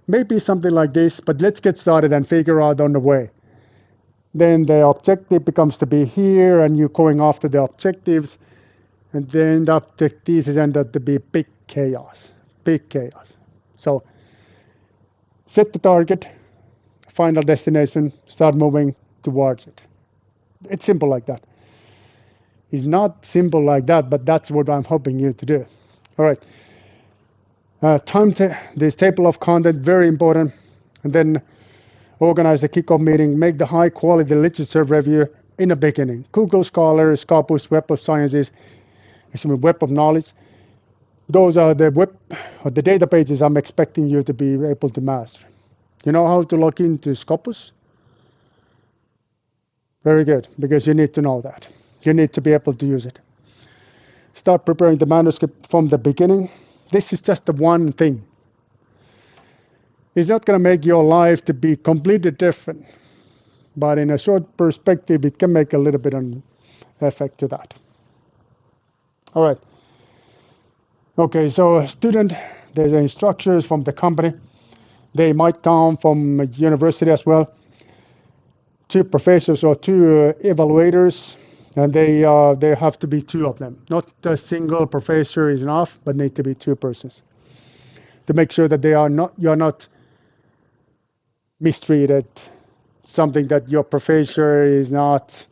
S1: maybe something like this, but let's get started and figure out on the way. Then the objective becomes to be here, and you're going after the objectives, and then the thesis ends up to be big chaos. So set the target, final destination, start moving towards it. It's simple like that. It's not simple like that, but that's what I'm hoping you to do. All right. This table of content, very important. And then organize the kickoff meeting, make the high quality literature review in the beginning. Google Scholar, Scopus, Web of Sciences, Web of Knowledge. Those are the databases I'm expecting you to be able to master. You know how to log into Scopus? Very good, because you need to know that. You need to be able to use it. Start preparing the manuscript from the beginning. This is just the one thing. It's not going to make your life to be completely different, but in a short perspective, it can make a little bit of effect to that. All right. Okay, so a student, there's instructors from the company. They might come from a university as well. 2 professors or 2 evaluators, and they have to be 2 of them. Not a single professor is enough, but need to be 2 persons to make sure that you're not mistreated, something that your professor is not,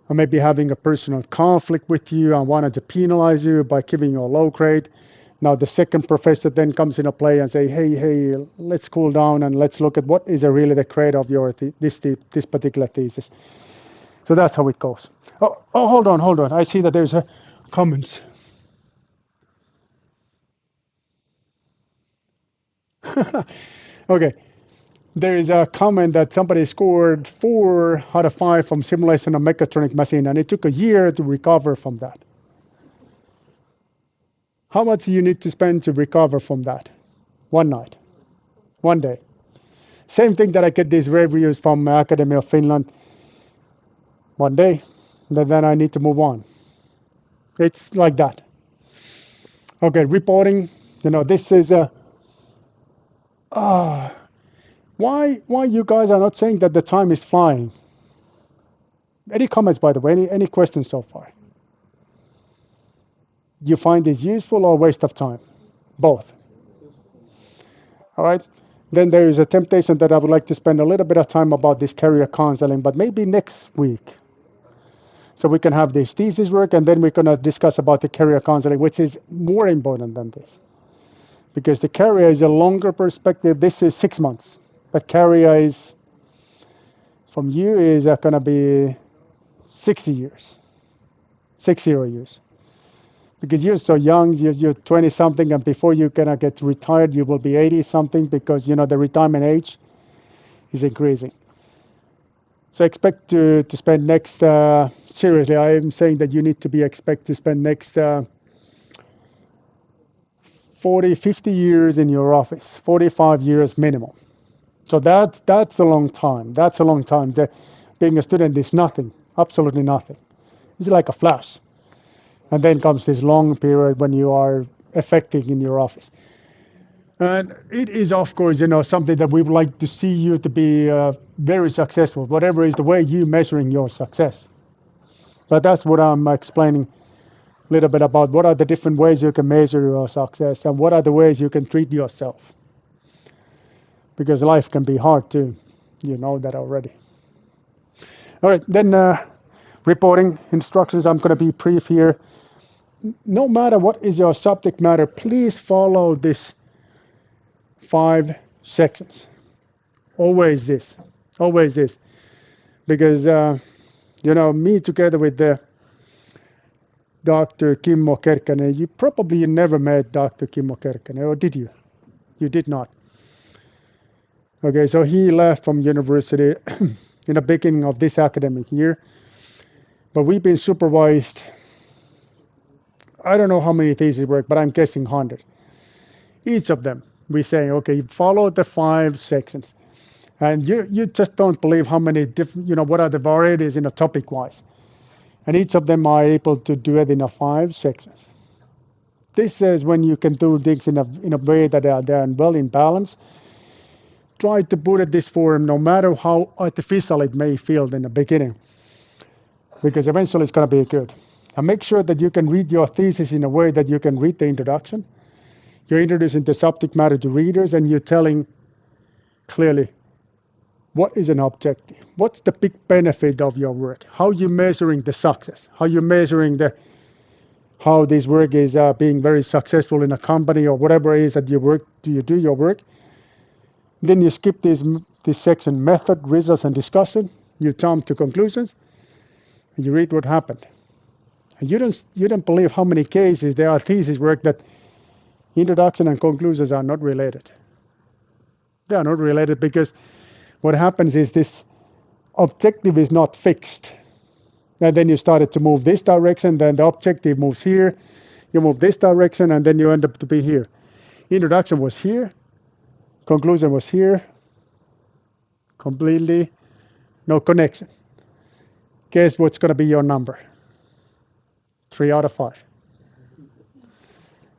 S1: or maybe having a personal conflict with you and wanted to penalize you by giving you a low grade. Now the second professor then comes into play and say, hey, let's cool down and let's look at what is really the grade of your this particular thesis. So that's how it goes. Oh, hold on. I see that there's a comments. Okay. There is a comment that somebody scored 4 out of 5 from simulation of mechatronic machine, and it took a year to recover from that. How much do you need to spend to recover from that? One night, one day. Same thing that I get these reviews from Academy of Finland. One day, then I need to move on. It's like that. Okay, reporting. This is a. Why you guys are not saying that the time is flying? Any comments, by the way? Any questions so far? You find this useful or waste of time? Both. All right. Then there is a temptation that I would like to spend a little bit of time about this career counseling, but maybe next week. So we can have this thesis work, and then we're going to discuss about the career counseling, which is more important than this. Because the career is a longer perspective. This is 6 months. But career is, from you, is going to be 60 years. 60 years. Because you're so young, you're 20-something, and before you're going to get retired, you will be 80-something, because, the retirement age is increasing. So expect to spend next, seriously, I am saying that you need to expect to spend next 40, 50 years in your office, 45 years minimum. So that's a long time. That's a long time. Being a student is nothing, absolutely nothing. It's like a flash. And then comes this long period when you are affecting in your office. And it is, of course, something that we would like to see you to be very successful, whatever is the way you measuring your success. But that's what I'm explaining a little bit about. What are the different ways you can measure your success, and what are the ways you can treat yourself? Because life can be hard too. You know that already. All right, then reporting instructions. I'm going to be brief here. No matter what is your subject matter, please follow this 5 sections. Always this, always this, because me together with the Dr. Kimmo Kerkkänen. You probably never met Dr. Kimmo Kerkkänen, or did you? You did not. Okay, so he left from university in the beginning of this academic year, but we've been supervised. I don't know how many thesis work, but I'm guessing 100. Each of them, we say, okay, follow the 5 sections. And you just don't believe how many different, what are the varieties in a topic wise. And each of them are able to do it in a 5 sections. This is when you can do things in a way that they are well in balance. Try to put it this form, no matter how artificial it may feel in the beginning, because eventually it's going to be good. And make sure that you can read your thesis in a way that you can read the introduction. You're introducing the subject matter to readers, and you're telling clearly what is an objective, what's the big benefit of your work, how you're measuring the success, how you're measuring how this work is being very successful in a company or whatever it is that you do your work. Then you skip this section, method, results, and discussion. You jump to conclusions, and you read what happened. And you don't believe how many cases there are thesis work that introduction and conclusions are not related. They are not related because what happens is this objective is not fixed. And then you started to move this direction, then the objective moves here. You move this direction, and then you end up to be here. Introduction was here. Conclusion was here. Completely no connection. Guess what's going to be your number? 3 out of 5.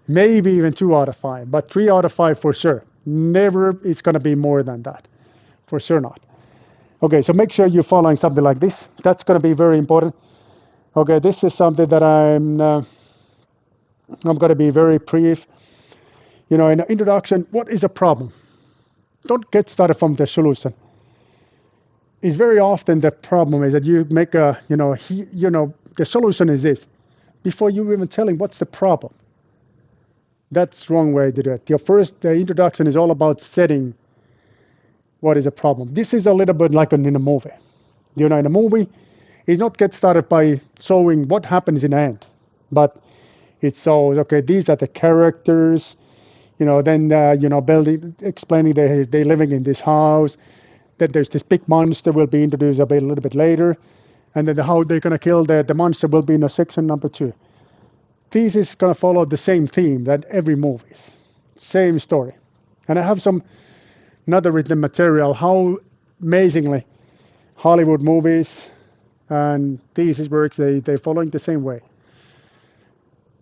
S1: Maybe even 2 out of 5, but 3 out of 5 for sure. Never it's going to be more than that. For sure not. Okay, so make sure you're following something like this. That's going to be very important. Okay, this is something that I'm going to be very brief. In the introduction, what is a problem? Don't get started from the solution. It's very often the problem is that you make the solution is this before you even telling what's the problem. That's the wrong way to do it. The introduction is all about setting what is a problem. This is a little bit like in a movie. In a movie, it's not get started by showing what happens in the end, but it shows, okay, these are the characters, then, building, explaining they're living in this house, that there's this big monster will be introduced a little bit later, and then how they're going to kill the monster will be in section number 2. This is going to follow the same theme that every movie is. Same story. And I have some another written material, how amazingly Hollywood movies and thesis works, they're following the same way.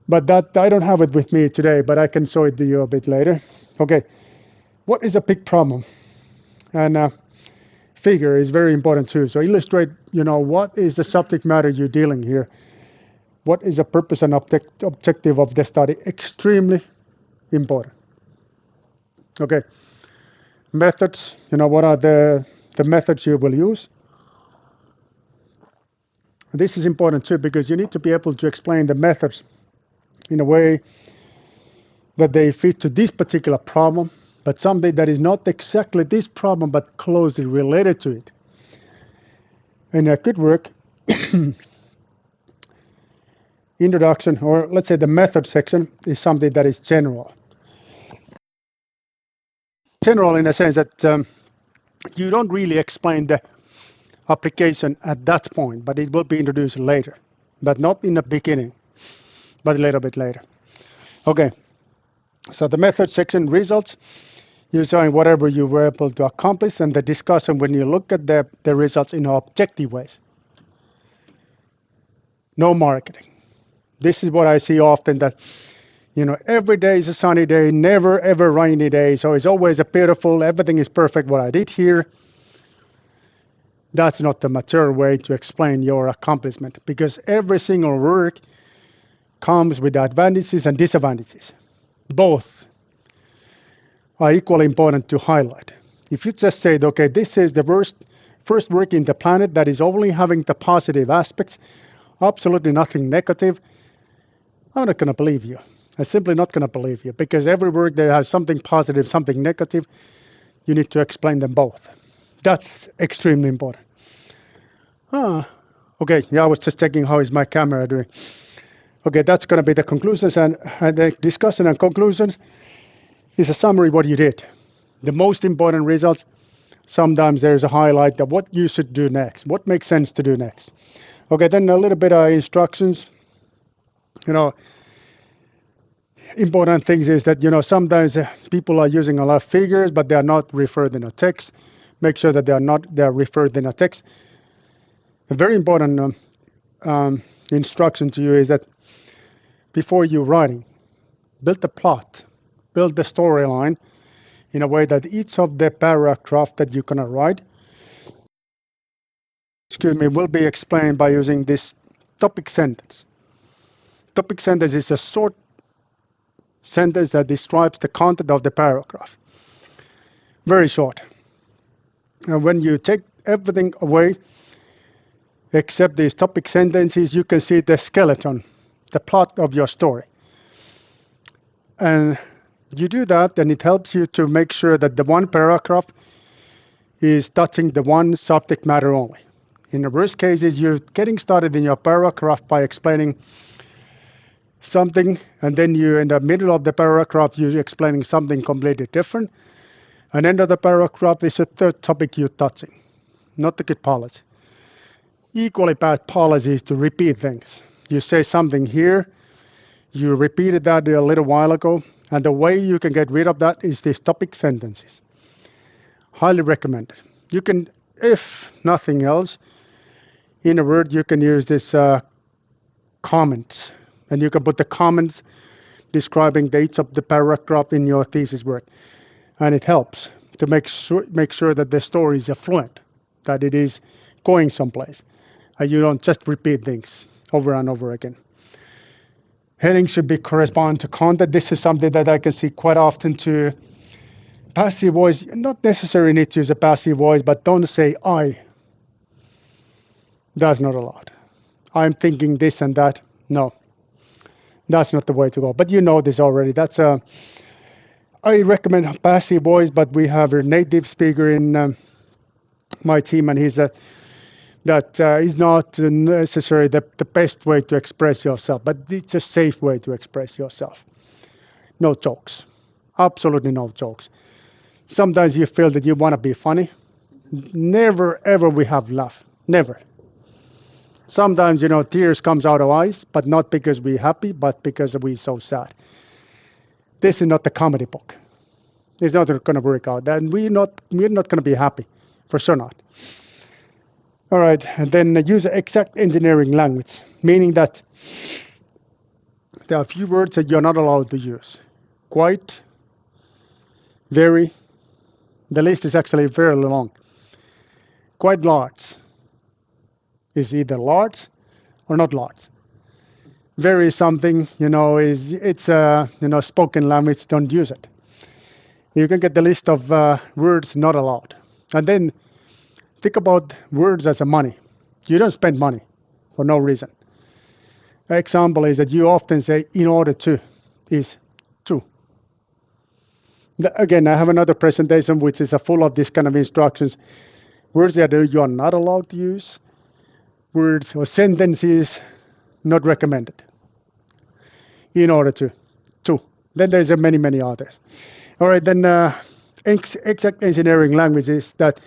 S1: But that I don't have it with me today, but I can show it to you a bit later. Okay, what is a big problem? And figure is very important too. So illustrate, what is the subject matter you're dealing here? What is the purpose and objective of the study? Extremely important. Okay, methods, what are the methods you will use? This is important too because you need to be able to explain the methods in a way that they fit to this particular problem, but something that is not exactly this problem, but closely related to it. In a good work, introduction, or let's say the method section, is something that is general. General in a sense that you don't really explain the application at that point, but it will be introduced later, but not in the beginning, but a little bit later. Okay, so the method section, results, you're showing whatever you were able to accomplish, and the discussion when you look at the results in objective ways. No marketing. This is what I see often, that Every day is a sunny day, never ever rainy day. So it's always a beautiful, everything is perfect what I did here. That's not the mature way to explain your accomplishment because every single work comes with advantages and disadvantages. Both are equally important to highlight. If you just say, okay, this is the first work in the planet that is only having the positive aspects, absolutely nothing negative, I'm not going to believe you. I'm simply not going to believe you because every work that has something positive, something negative, you need to explain them both. That's extremely important. Ah, okay, yeah, I was just checking how is my camera doing. Okay, that's going to be the conclusions and the discussion and conclusions is a summary of what you did. The most important results, sometimes there's a highlight of what you should do next, what makes sense to do next. Okay, then a little bit of instructions. You know, important things is that, sometimes people are using a lot of figures, but they are not referred in a text. Make sure that they are referred in a text. A very important instruction to you is that before you writing, build the plot, build the storyline in a way that each of the paragraph that you're gonna write, will be explained by using this topic sentence. Topic sentence is a short sentence that describes the content of the paragraph. Very short. And when you take everything away except these topic sentences, you can see the skeleton, the plot of your story. And you do that, and it helps you to make sure that the one paragraph is touching the one subject matter only. In the worst cases, you're getting started in your paragraph by explaining something, and then you, in the middle of the paragraph, you're explaining something completely different. And end of the paragraph is a third topic you're touching. Not a good policy. Equally bad policy is to repeat things. You say something here, you repeated that a little while ago, and the way you can get rid of that is these topic sentences. Highly recommended. You can, if nothing else, in a word, you can use this comments, and you can put the comments describing dates of the paragraph in your thesis work, and it helps to make sure that the story is fluent, that it is going someplace, and you don't just repeat things over and over again. Heading should be correspond to content. This is something that I can see quite often to passive voice. Not necessarily need to use a passive voice, but don't say I. That's not allowed. I'm thinking this and that. No, that's not the way to go. But you know this already. That's I recommend passive voice, but we have a native speaker in my team, and he's that is not necessarily the best way to express yourself, but it's a safe way to express yourself. No jokes. Absolutely no jokes. Sometimes you feel that you want to be funny. Never ever we have laugh. Never. Sometimes, tears comes out of eyes, but not because we're happy, but because we're so sad. This is not the comedy book. It's not going to work out. And we're not going to be happy. For sure not. All right, and then use exact engineering language, meaning that there are a few words that you're not allowed to use. Quite, very, the list is actually very long. Quite large is either large or not large. Very something, it's spoken language, don't use it. You can get the list of words not allowed. And then think about words as a money. You don't spend money for no reason. Example is that you often say in order to is to. Again, I have another presentation which is full of this kind of instructions. Words that you are not allowed to use. Words or sentences not recommended. In order to. Then there's many, many others. All right, then exact engineering language is that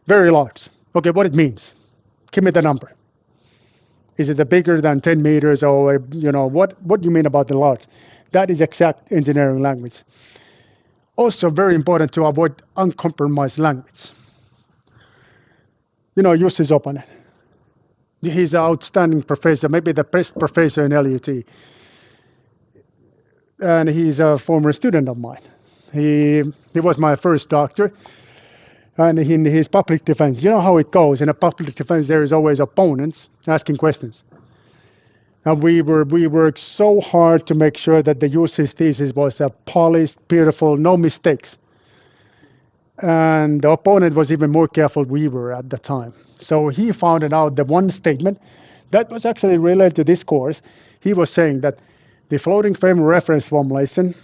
S1: very large. Okay, what it means. Give me the number. Is it bigger than 10 meters or, what do you mean about the large? That is exact engineering language. Also very important to avoid uncompromised language. Jussi Sopanen. He's an outstanding professor, maybe the best professor in LUT. and he's a former student of mine. He was my first doctor, and in his public defense, you know how it goes. In a public defense, there is always opponents asking questions. And we worked so hard to make sure that the UC's thesis was a polished, beautiful, no mistakes. And the opponent was even more careful we were at the time. So he found out the one statement that was actually related to this course. He was saying that the floating frame reference formulation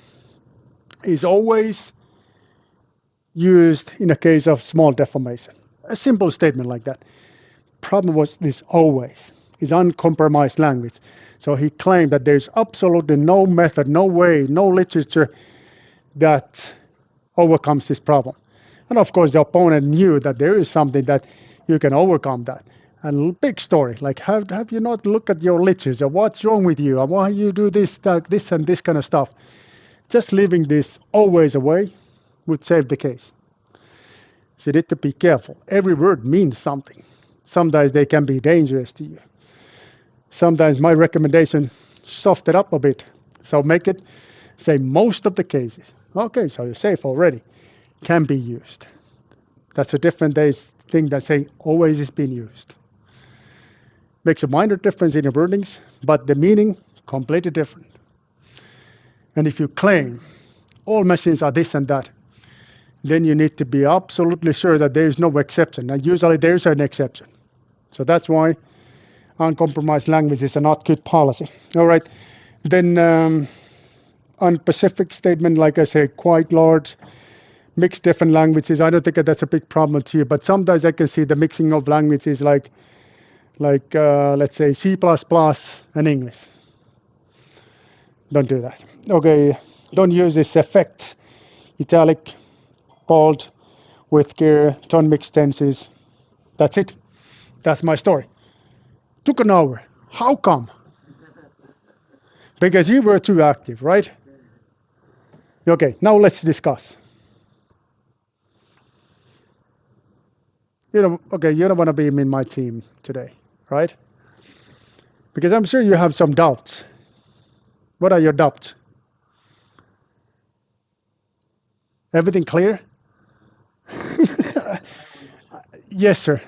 S1: is always used in a case of small deformation. A simple statement like that. Problem was this always is uncompromised language. So he claimed that there's absolutely no method, no way, no literature that overcomes this problem. And of course, the opponent knew that there is something that you can overcome that. And big story, like have you not looked at your literature? What's wrong with you? Why you do this, that, this and this kind of stuff? Just leaving this always away would save the case. So you need to be careful. Every word means something. Sometimes they can be dangerous to you. Sometimes my recommendation, soften it up a bit. So make it say most of the cases. Okay, so you're safe already. Can be used. That's a different thing than saying always is being used. Makes a minor difference in your wordings, but the meaning completely different. And if you claim all machines are this and that, then you need to be absolutely sure that there is no exception. And usually there is an exception. So that's why uncompromised language is a not good policy. All right. Then unspecific statement, like I say, quite large, mixed different languages. I don't think that's a big problem to you, but sometimes I can see the mixing of languages like let's say C++ and English. Don't do that. Okay, don't use this effect, italic, bold, with gear, don't mix tenses. That's it. That's my story. Took an hour. How come? Because you were too active, right? Okay, now let's discuss. You don't want to be in my team today, right? Because I'm sure you have some doubts. What are your doubts? Everything clear? Yes, sir.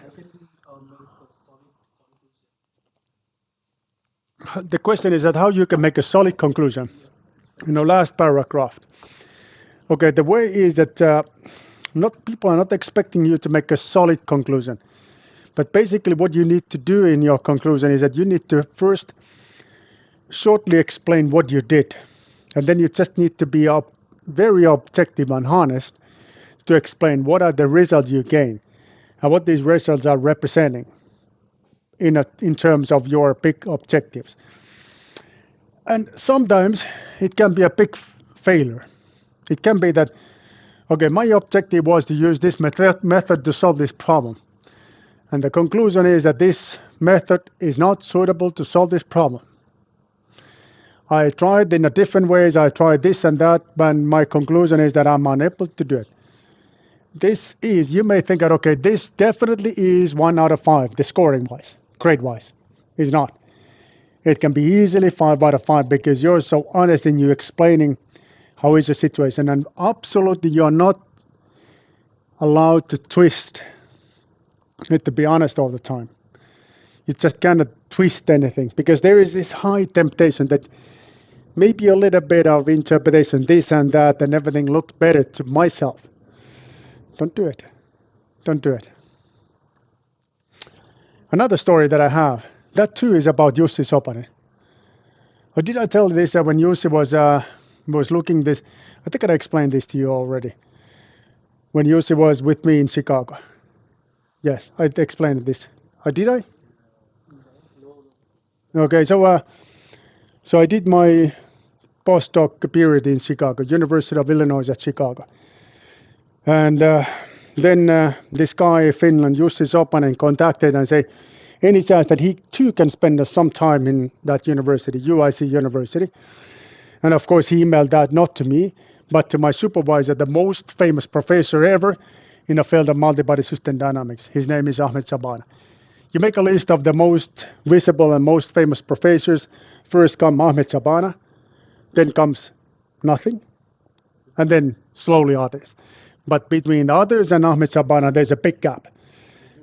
S1: The question is that how you can make a solid conclusion. Last paragraph. Okay, the way is that people are not expecting you to make a solid conclusion. But basically what you need to do in your conclusion is that you need to first shortly explain what you did. And then you just need to be very objective and honest to explain what are the results you gain and what these results are representing in terms of your big objectives. And sometimes it can be a big failure. It can be that, okay, my objective was to use this method to solve this problem. And the conclusion is that this method is not suitable to solve this problem. I tried in a different ways, I tried this and that, but my conclusion is that I'm unable to do it. You may think that, okay, this definitely is 1 out of 5, the scoring wise, grade wise. It's not. It can be easily 5 out of 5 because you're so honest in you explaining how is the situation. And absolutely you're not allowed to twist it, to be honest, all the time. You just cannot twist anything because there is this high temptation that maybe a little bit of interpretation, this and that, and everything looked better to myself. Don't do it. Don't do it. Another story that I have, that too is about Jussi Sopanen. Or did I tell this when Jussi was looking this? I think I explained this to you already. When Jussi was with me in Chicago. Yes, I explained this. Did I? Okay, so I did my postdoc period in Chicago, University of Illinois at Chicago. And then this guy in Finland, Jussi Sopanen, contacted and said, any chance that he too can spend some time in that university, UIC University. And of course, he emailed that not to me, but to my supervisor, the most famous professor ever in the field of multi-body system dynamics. His name is Ahmet Sabana. You make a list of the most visible and most famous professors. First comes Ahmet Sabana, then comes nothing, and then slowly others. But between the others and Ahmed Shabana, there's a big gap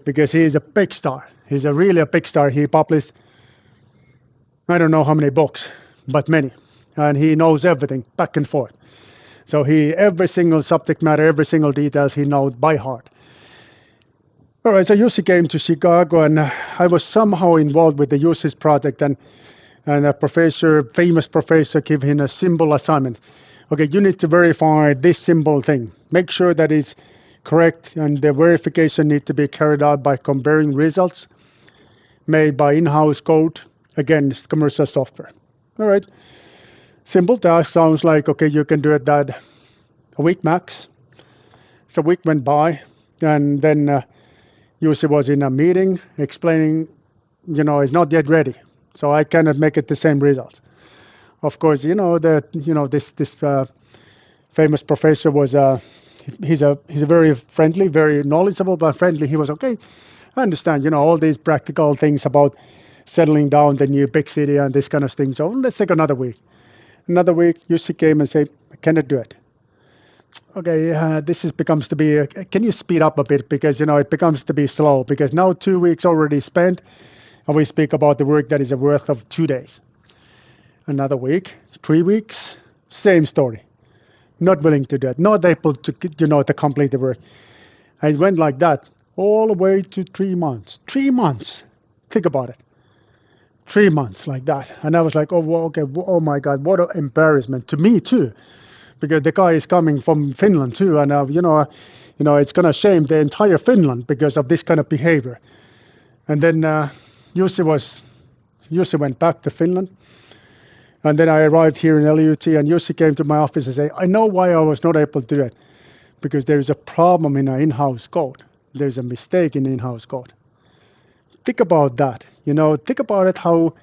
S1: because he is a big star. He's a really a big star. He published, I don't know how many books, but many. And he knows everything back and forth. So every single subject matter, every single details he knows by heart. All right, so Jussi came to Chicago, and I was somehow involved with the Jussi's project, and a professor, famous professor, gave him a simple assignment. Okay, you need to verify this simple thing. Make sure that it's correct, and the verification need to be carried out by comparing results made by in-house code against commercial software. All right, simple task. Sounds like, okay, you can do it that a week max. So a week went by, and then Jussi was in a meeting explaining, it's not yet ready, so I cannot make it the same results. Of course, this famous professor was he's a very friendly, very knowledgeable, but friendly. He was okay. I understand, all these practical things about settling down the new big city and this kind of thing. So let's take another week. Another week, Jussi came and said, I cannot do it. Okay, becomes to be, can you speed up a bit? Because, it becomes to be slow because now 2 weeks already spent and we speak about the work that is a worth of 2 days. Another week, 3 weeks, same story. Not willing to do it, not able to, to complete the work. And it went like that all the way to 3 months. 3 months. Think about it. 3 months like that. And I was like, oh, well, okay, oh my God, what an embarrassment to me too. Because the guy is coming from Finland too. And, it's going to shame the entire Finland because of this kind of behavior. And then Jussi went back to Finland. And then I arrived here in LUT, and Jussi came to my office and said, I know why I was not able to do it. Because there is a problem in our in-house code. There's a mistake in in-house code. Think about that. Think about it, how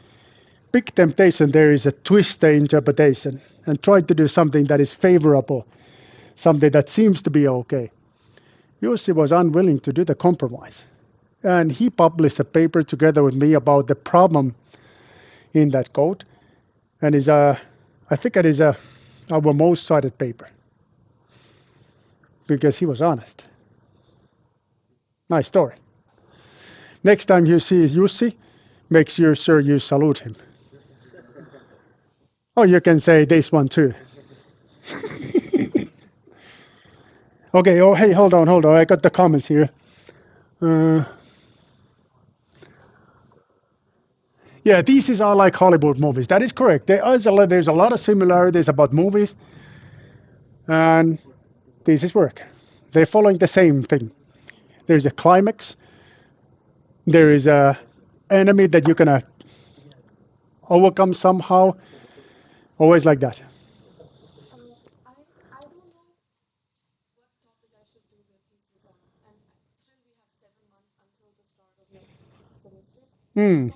S1: big temptation there is to twist the interpretation and try to do something that is favorable, something that seems to be okay. Jussi was unwilling to do the compromise. And he published a paper together with me about the problem in that code. And I think it is our most cited paper because he was honest. Nice story. Next time you see Jussi, make sure you salute him. Or you can say this one too. Okay, oh hey, hold on. I got the comments here. Yeah, these are like Hollywood movies. That is correct. There's a lot of similarities about movies, and this is work. They're following the same thing. There's a climax. There is a enemy that you're gonna overcome somehow. Always like that. Hmm.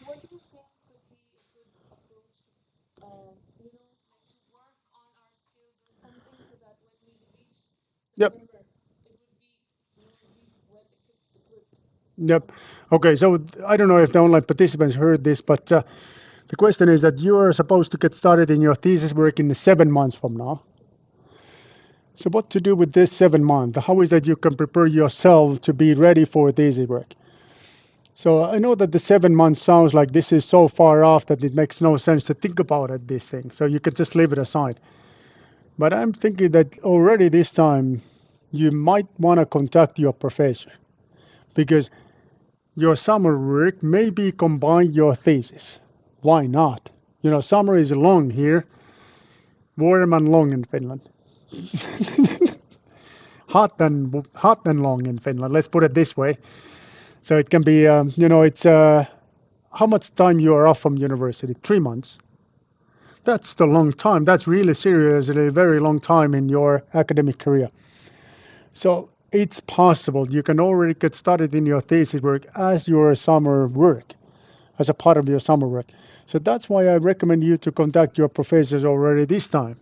S1: Yep. Yep. Okay, so I don't know if the online participants heard this, but the question is that you are supposed to get started in your thesis work in 7 months from now. So what to do with this 7 months? How is that you can prepare yourself to be ready for thesis work? So I know that the 7 months sounds like this is so far off that it makes no sense to think about it, this thing. So you can just leave it aside. But I'm thinking that already this time you might want to contact your professor because your summer work maybe combine your thesis. Why not? Summer is long here, warm and long in Finland. hot and long in Finland. Let's put it this way. So it can be, it's how much time you are off from university? 3 months. That's the long time. That's really seriously a very long time in your academic career. So it's possible you can already get started in your thesis work as your summer work, as a part of your summer work. So that's why I recommend you to contact your professors already this time.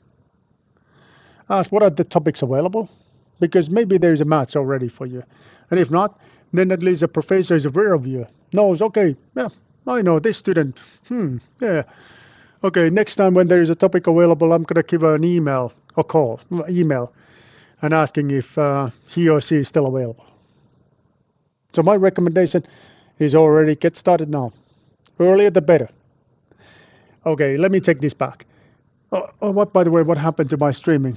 S1: Ask what are the topics available, because maybe there is a match already for you. And if not, then at least the professor is aware of you, knows, okay, yeah, I know this student. Yeah. Okay, next time when there is a topic available, I'm going to give her an email or call, email, and asking if he or she is still available. So my recommendation is already get started now. Earlier the better. Okay, let me take this back. What, by the way, what happened to my streaming?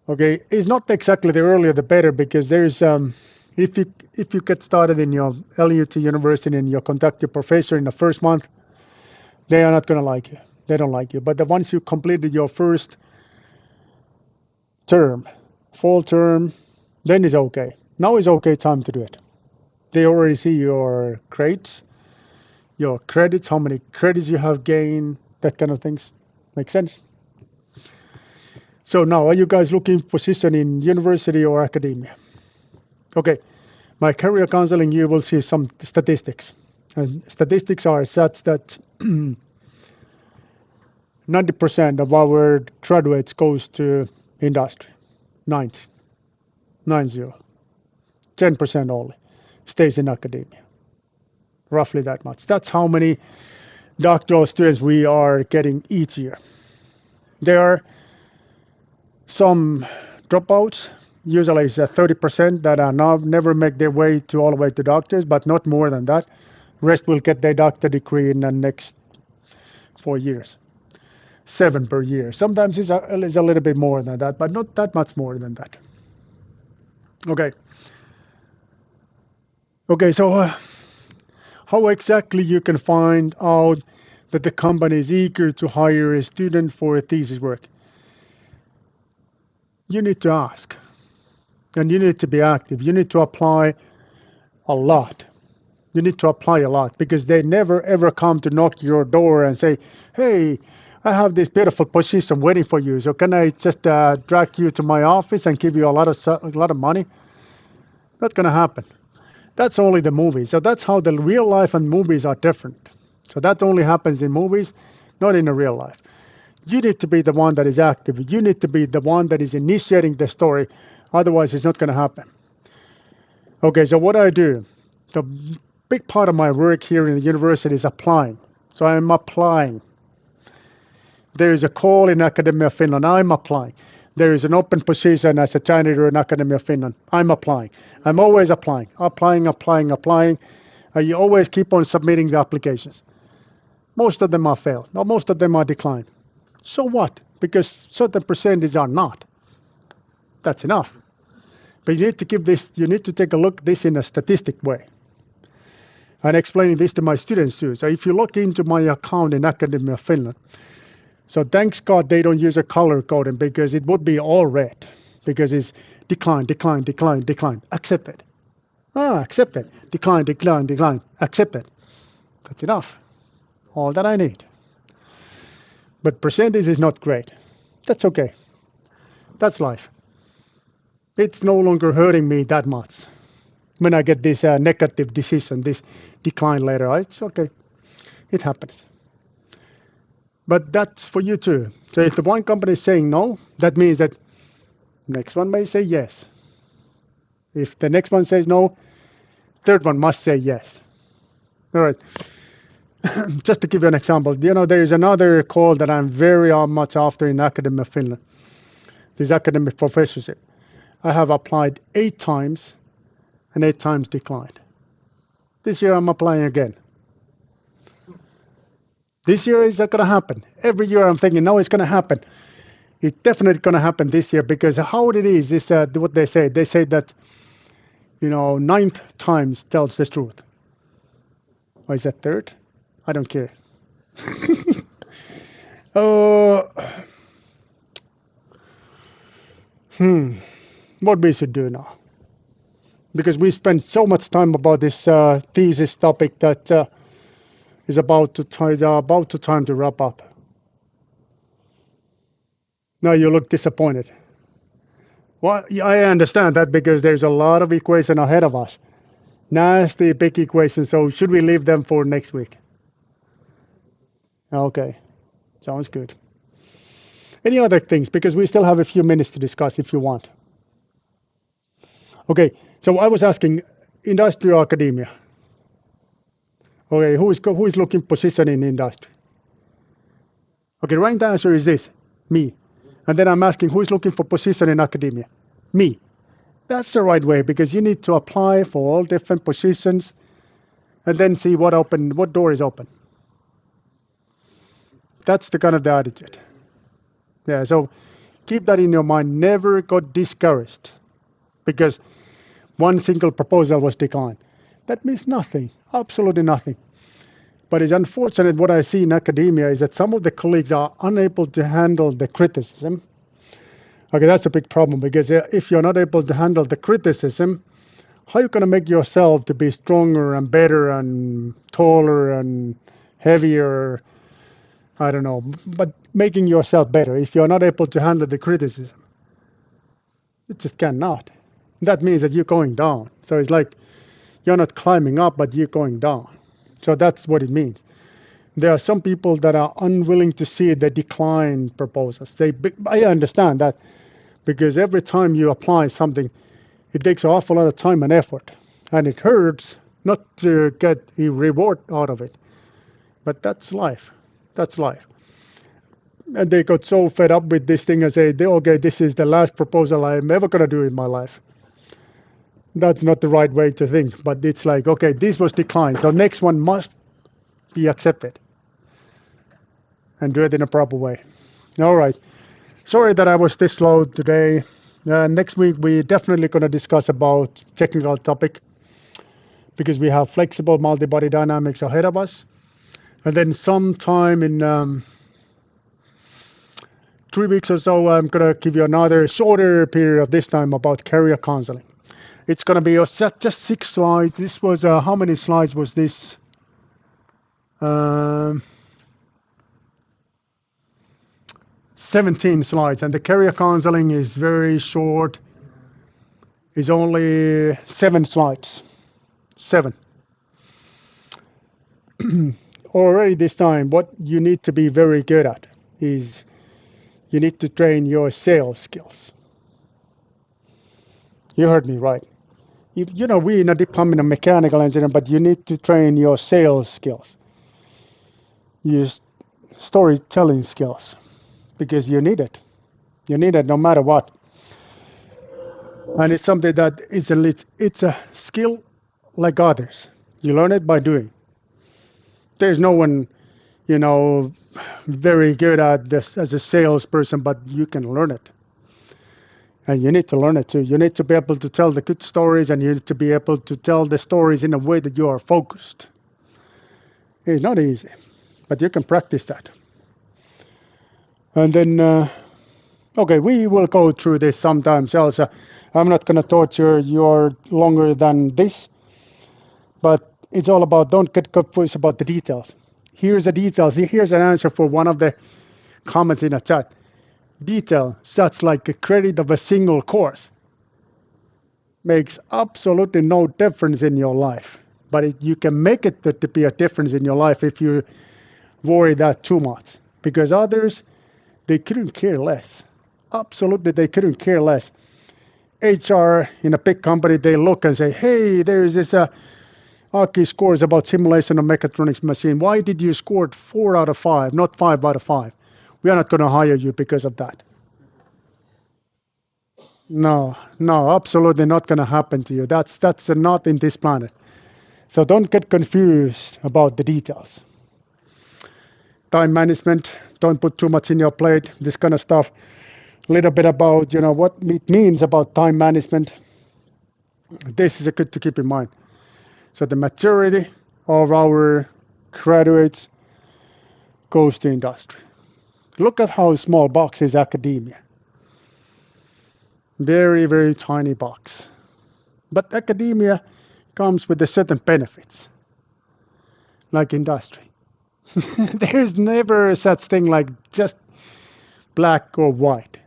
S1: Okay, it's not exactly the earlier the better, because there's if you get started in your LUT university and you contact your professor in the first month, they are not gonna like you. They don't like you. But the once you completed your first term, fall term, then it's okay. Now is okay time to do it. They already see your grades, your credits, how many credits you have gained, that kind of things. Make sense? So now, are you guys looking for position in university or academia? Okay, my career counseling, you will see some statistics. And statistics are such that 90% of our graduates goes to industry. 90. 90. 10% only stays in academia. Roughly that much. That's how many doctoral students we are getting each year. There are some dropouts, usually it's 30% that are now never make their way to all the way to doctors, but not more than that. Rest will get their doctor degree in the next 4 years. 7 per year. Sometimes it's a little bit more than that, but not that much more than that. Okay. Okay, so how exactly you can find out that the company is eager to hire a student for a thesis work? You need to ask, and you need to be active. You need to apply a lot. You need to apply a lot, because they never ever come to knock your door and say, hey, I have this beautiful position waiting for you. So can I just drag you to my office and give you a lot of money? Not going to happen. That's only the movies. So that's how the real life and movies are different. So that only happens in movies, not in the real life. You need to be the one that is active. You need to be the one that is initiating the story. Otherwise, it's not going to happen. Okay, so what I do, the big part of my work here in the university is applying. So I'm applying. There is a call in Academia Finland, I'm applying. There is an open position as a janitor in Academia Finland, I'm applying. I'm always applying. You always keep on submitting the applications. Most of them are failed. No, most of them are declined. So what? Because certain percentage are not. That's enough. But you need to take a look at this in a statistic way. I'm explaining this to my students too. So if you look into my account in Academia Finland, so thanks God they don't use a color coding, because it would be all red, because it's decline, accepted. Accepted. Decline, accepted. That's enough. All that I need. But percentage is not great. That's okay. That's life. It's no longer hurting me that much. When I get this negative decision, this decline later, it's okay. It happens. But that's for you too. So if the one company is saying no, that means that next one may say yes. If the next one says no, third one must say yes. All right. Just to give you an example, there is another call that I'm very much after in Academia Finland. This academic professorship. I have applied 8 times and 8 times declined. This year I'm applying again. This year is not going to happen. Every year I'm thinking, no, it's going to happen. It's definitely going to happen this year, because how it is what they say. They say that, 9th times tells the truth. Or is that 3rd? I don't care. What we should do now? Because we spent so much time about this thesis topic that is about time to wrap up. Now you look disappointed. Well, I understand that, because there's a lot of equation ahead of us. Nasty big equations. So should we leave them for next week? Okay, sounds good. Any other things? Because we still have a few minutes to discuss if you want. Okay, so I was asking industrial academia. Okay, who is looking position in industry? Okay, right answer is this. Me. And then I'm asking, who is looking for position in academia? Me. That's the right way, because you need to apply for all different positions and then see what door is open. That's the kind of the attitude. Yeah, so keep that in your mind. Never got discouraged because one single proposal was declined. That means nothing, absolutely nothing. But it's unfortunate what I see in academia is that some of the colleagues are unable to handle the criticism. Okay, that's a big problem, because if you're not able to handle the criticism, how are you going to make yourself to be stronger and better and taller and heavier? I don't know, but making yourself better if you're not able to handle the criticism. It just cannot. That means that you're going down. So it's like you're not climbing up, but you're going down. So that's what it means. There are some people that are unwilling to see the decline proposals. I understand that, because every time you apply something, it takes an awful lot of time and effort, and it hurts not to get a reward out of it. But that's life. That's life. And they got so fed up with this thing and say, okay, this is the last proposal I'm ever going to do in my life. That's not the right way to think, but it's like, okay, this was declined, so next one must be accepted, and do it in a proper way. All right. Sorry that I was this slow today. Next week, we're definitely going to discuss about technical topic, because we have flexible multi-body dynamics ahead of us. And then sometime in 3 weeks or so, I'm going to give you another shorter period of this time about career counseling. It's going to be just 6 slides. This was, how many slides was this? 17 slides. And the career counseling is very short. It's only 7 slides. 7. Already this time, what you need to be very good at is you need to train your sales skills. You heard me right. We're in a department of mechanical engineering, but you need to train your sales skills, your storytelling skills, because you need it. You need it no matter what. And it's something that it's a skill like others. You learn it by doing. There's no one, very good at this as a salesperson, but you can learn it. And you need to learn it too. You need to be able to tell the good stories, and you need to be able to tell the stories in a way that you are focused. It's not easy, but you can practice that. And then, okay, we will go through this sometimes else. I'm not going to torture you longer than this, but it's all about, don't get confused about the details. Here's the details. Here's an answer for one of the comments in a chat. Detail, such like a credit of a single course, makes absolutely no difference in your life. But you can make it to be a difference in your life if you worry that too much. Because others, they couldn't care less. Absolutely, they couldn't care less. HR in a big company, they look and say, hey, there is this Aki scores about simulation of mechatronics machine. Why did you score 4 out of 5, not 5 out of 5? We are not going to hire you because of that. No, absolutely not going to happen to you. That's not in this planet. So don't get confused about the details. Time management, don't put too much in your plate, this kind of stuff. A little bit about, what it means about time management. This is good to keep in mind. So the majority of our graduates goes to industry. Look at how small box is academia. Very, very tiny box. But academia comes with a certain benefits, like industry. There's never such thing like just black or white.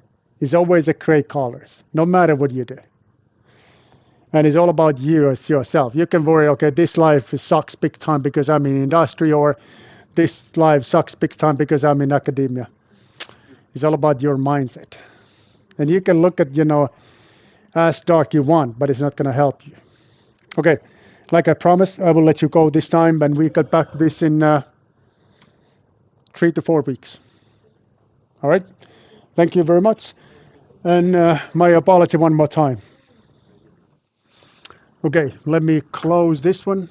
S1: It's always a gray colors, no matter what you do. And it's all about you as yourself. You can worry, okay, this life sucks big time because I'm in industry, or this life sucks big time because I'm in academia. It's all about your mindset. And you can look at, as dark you want, but it's not going to help you. Okay, like I promised, I will let you go this time, and we get back to this in 3 to 4 weeks. All right? Thank you very much. And my apology one more time. Okay, let me close this one.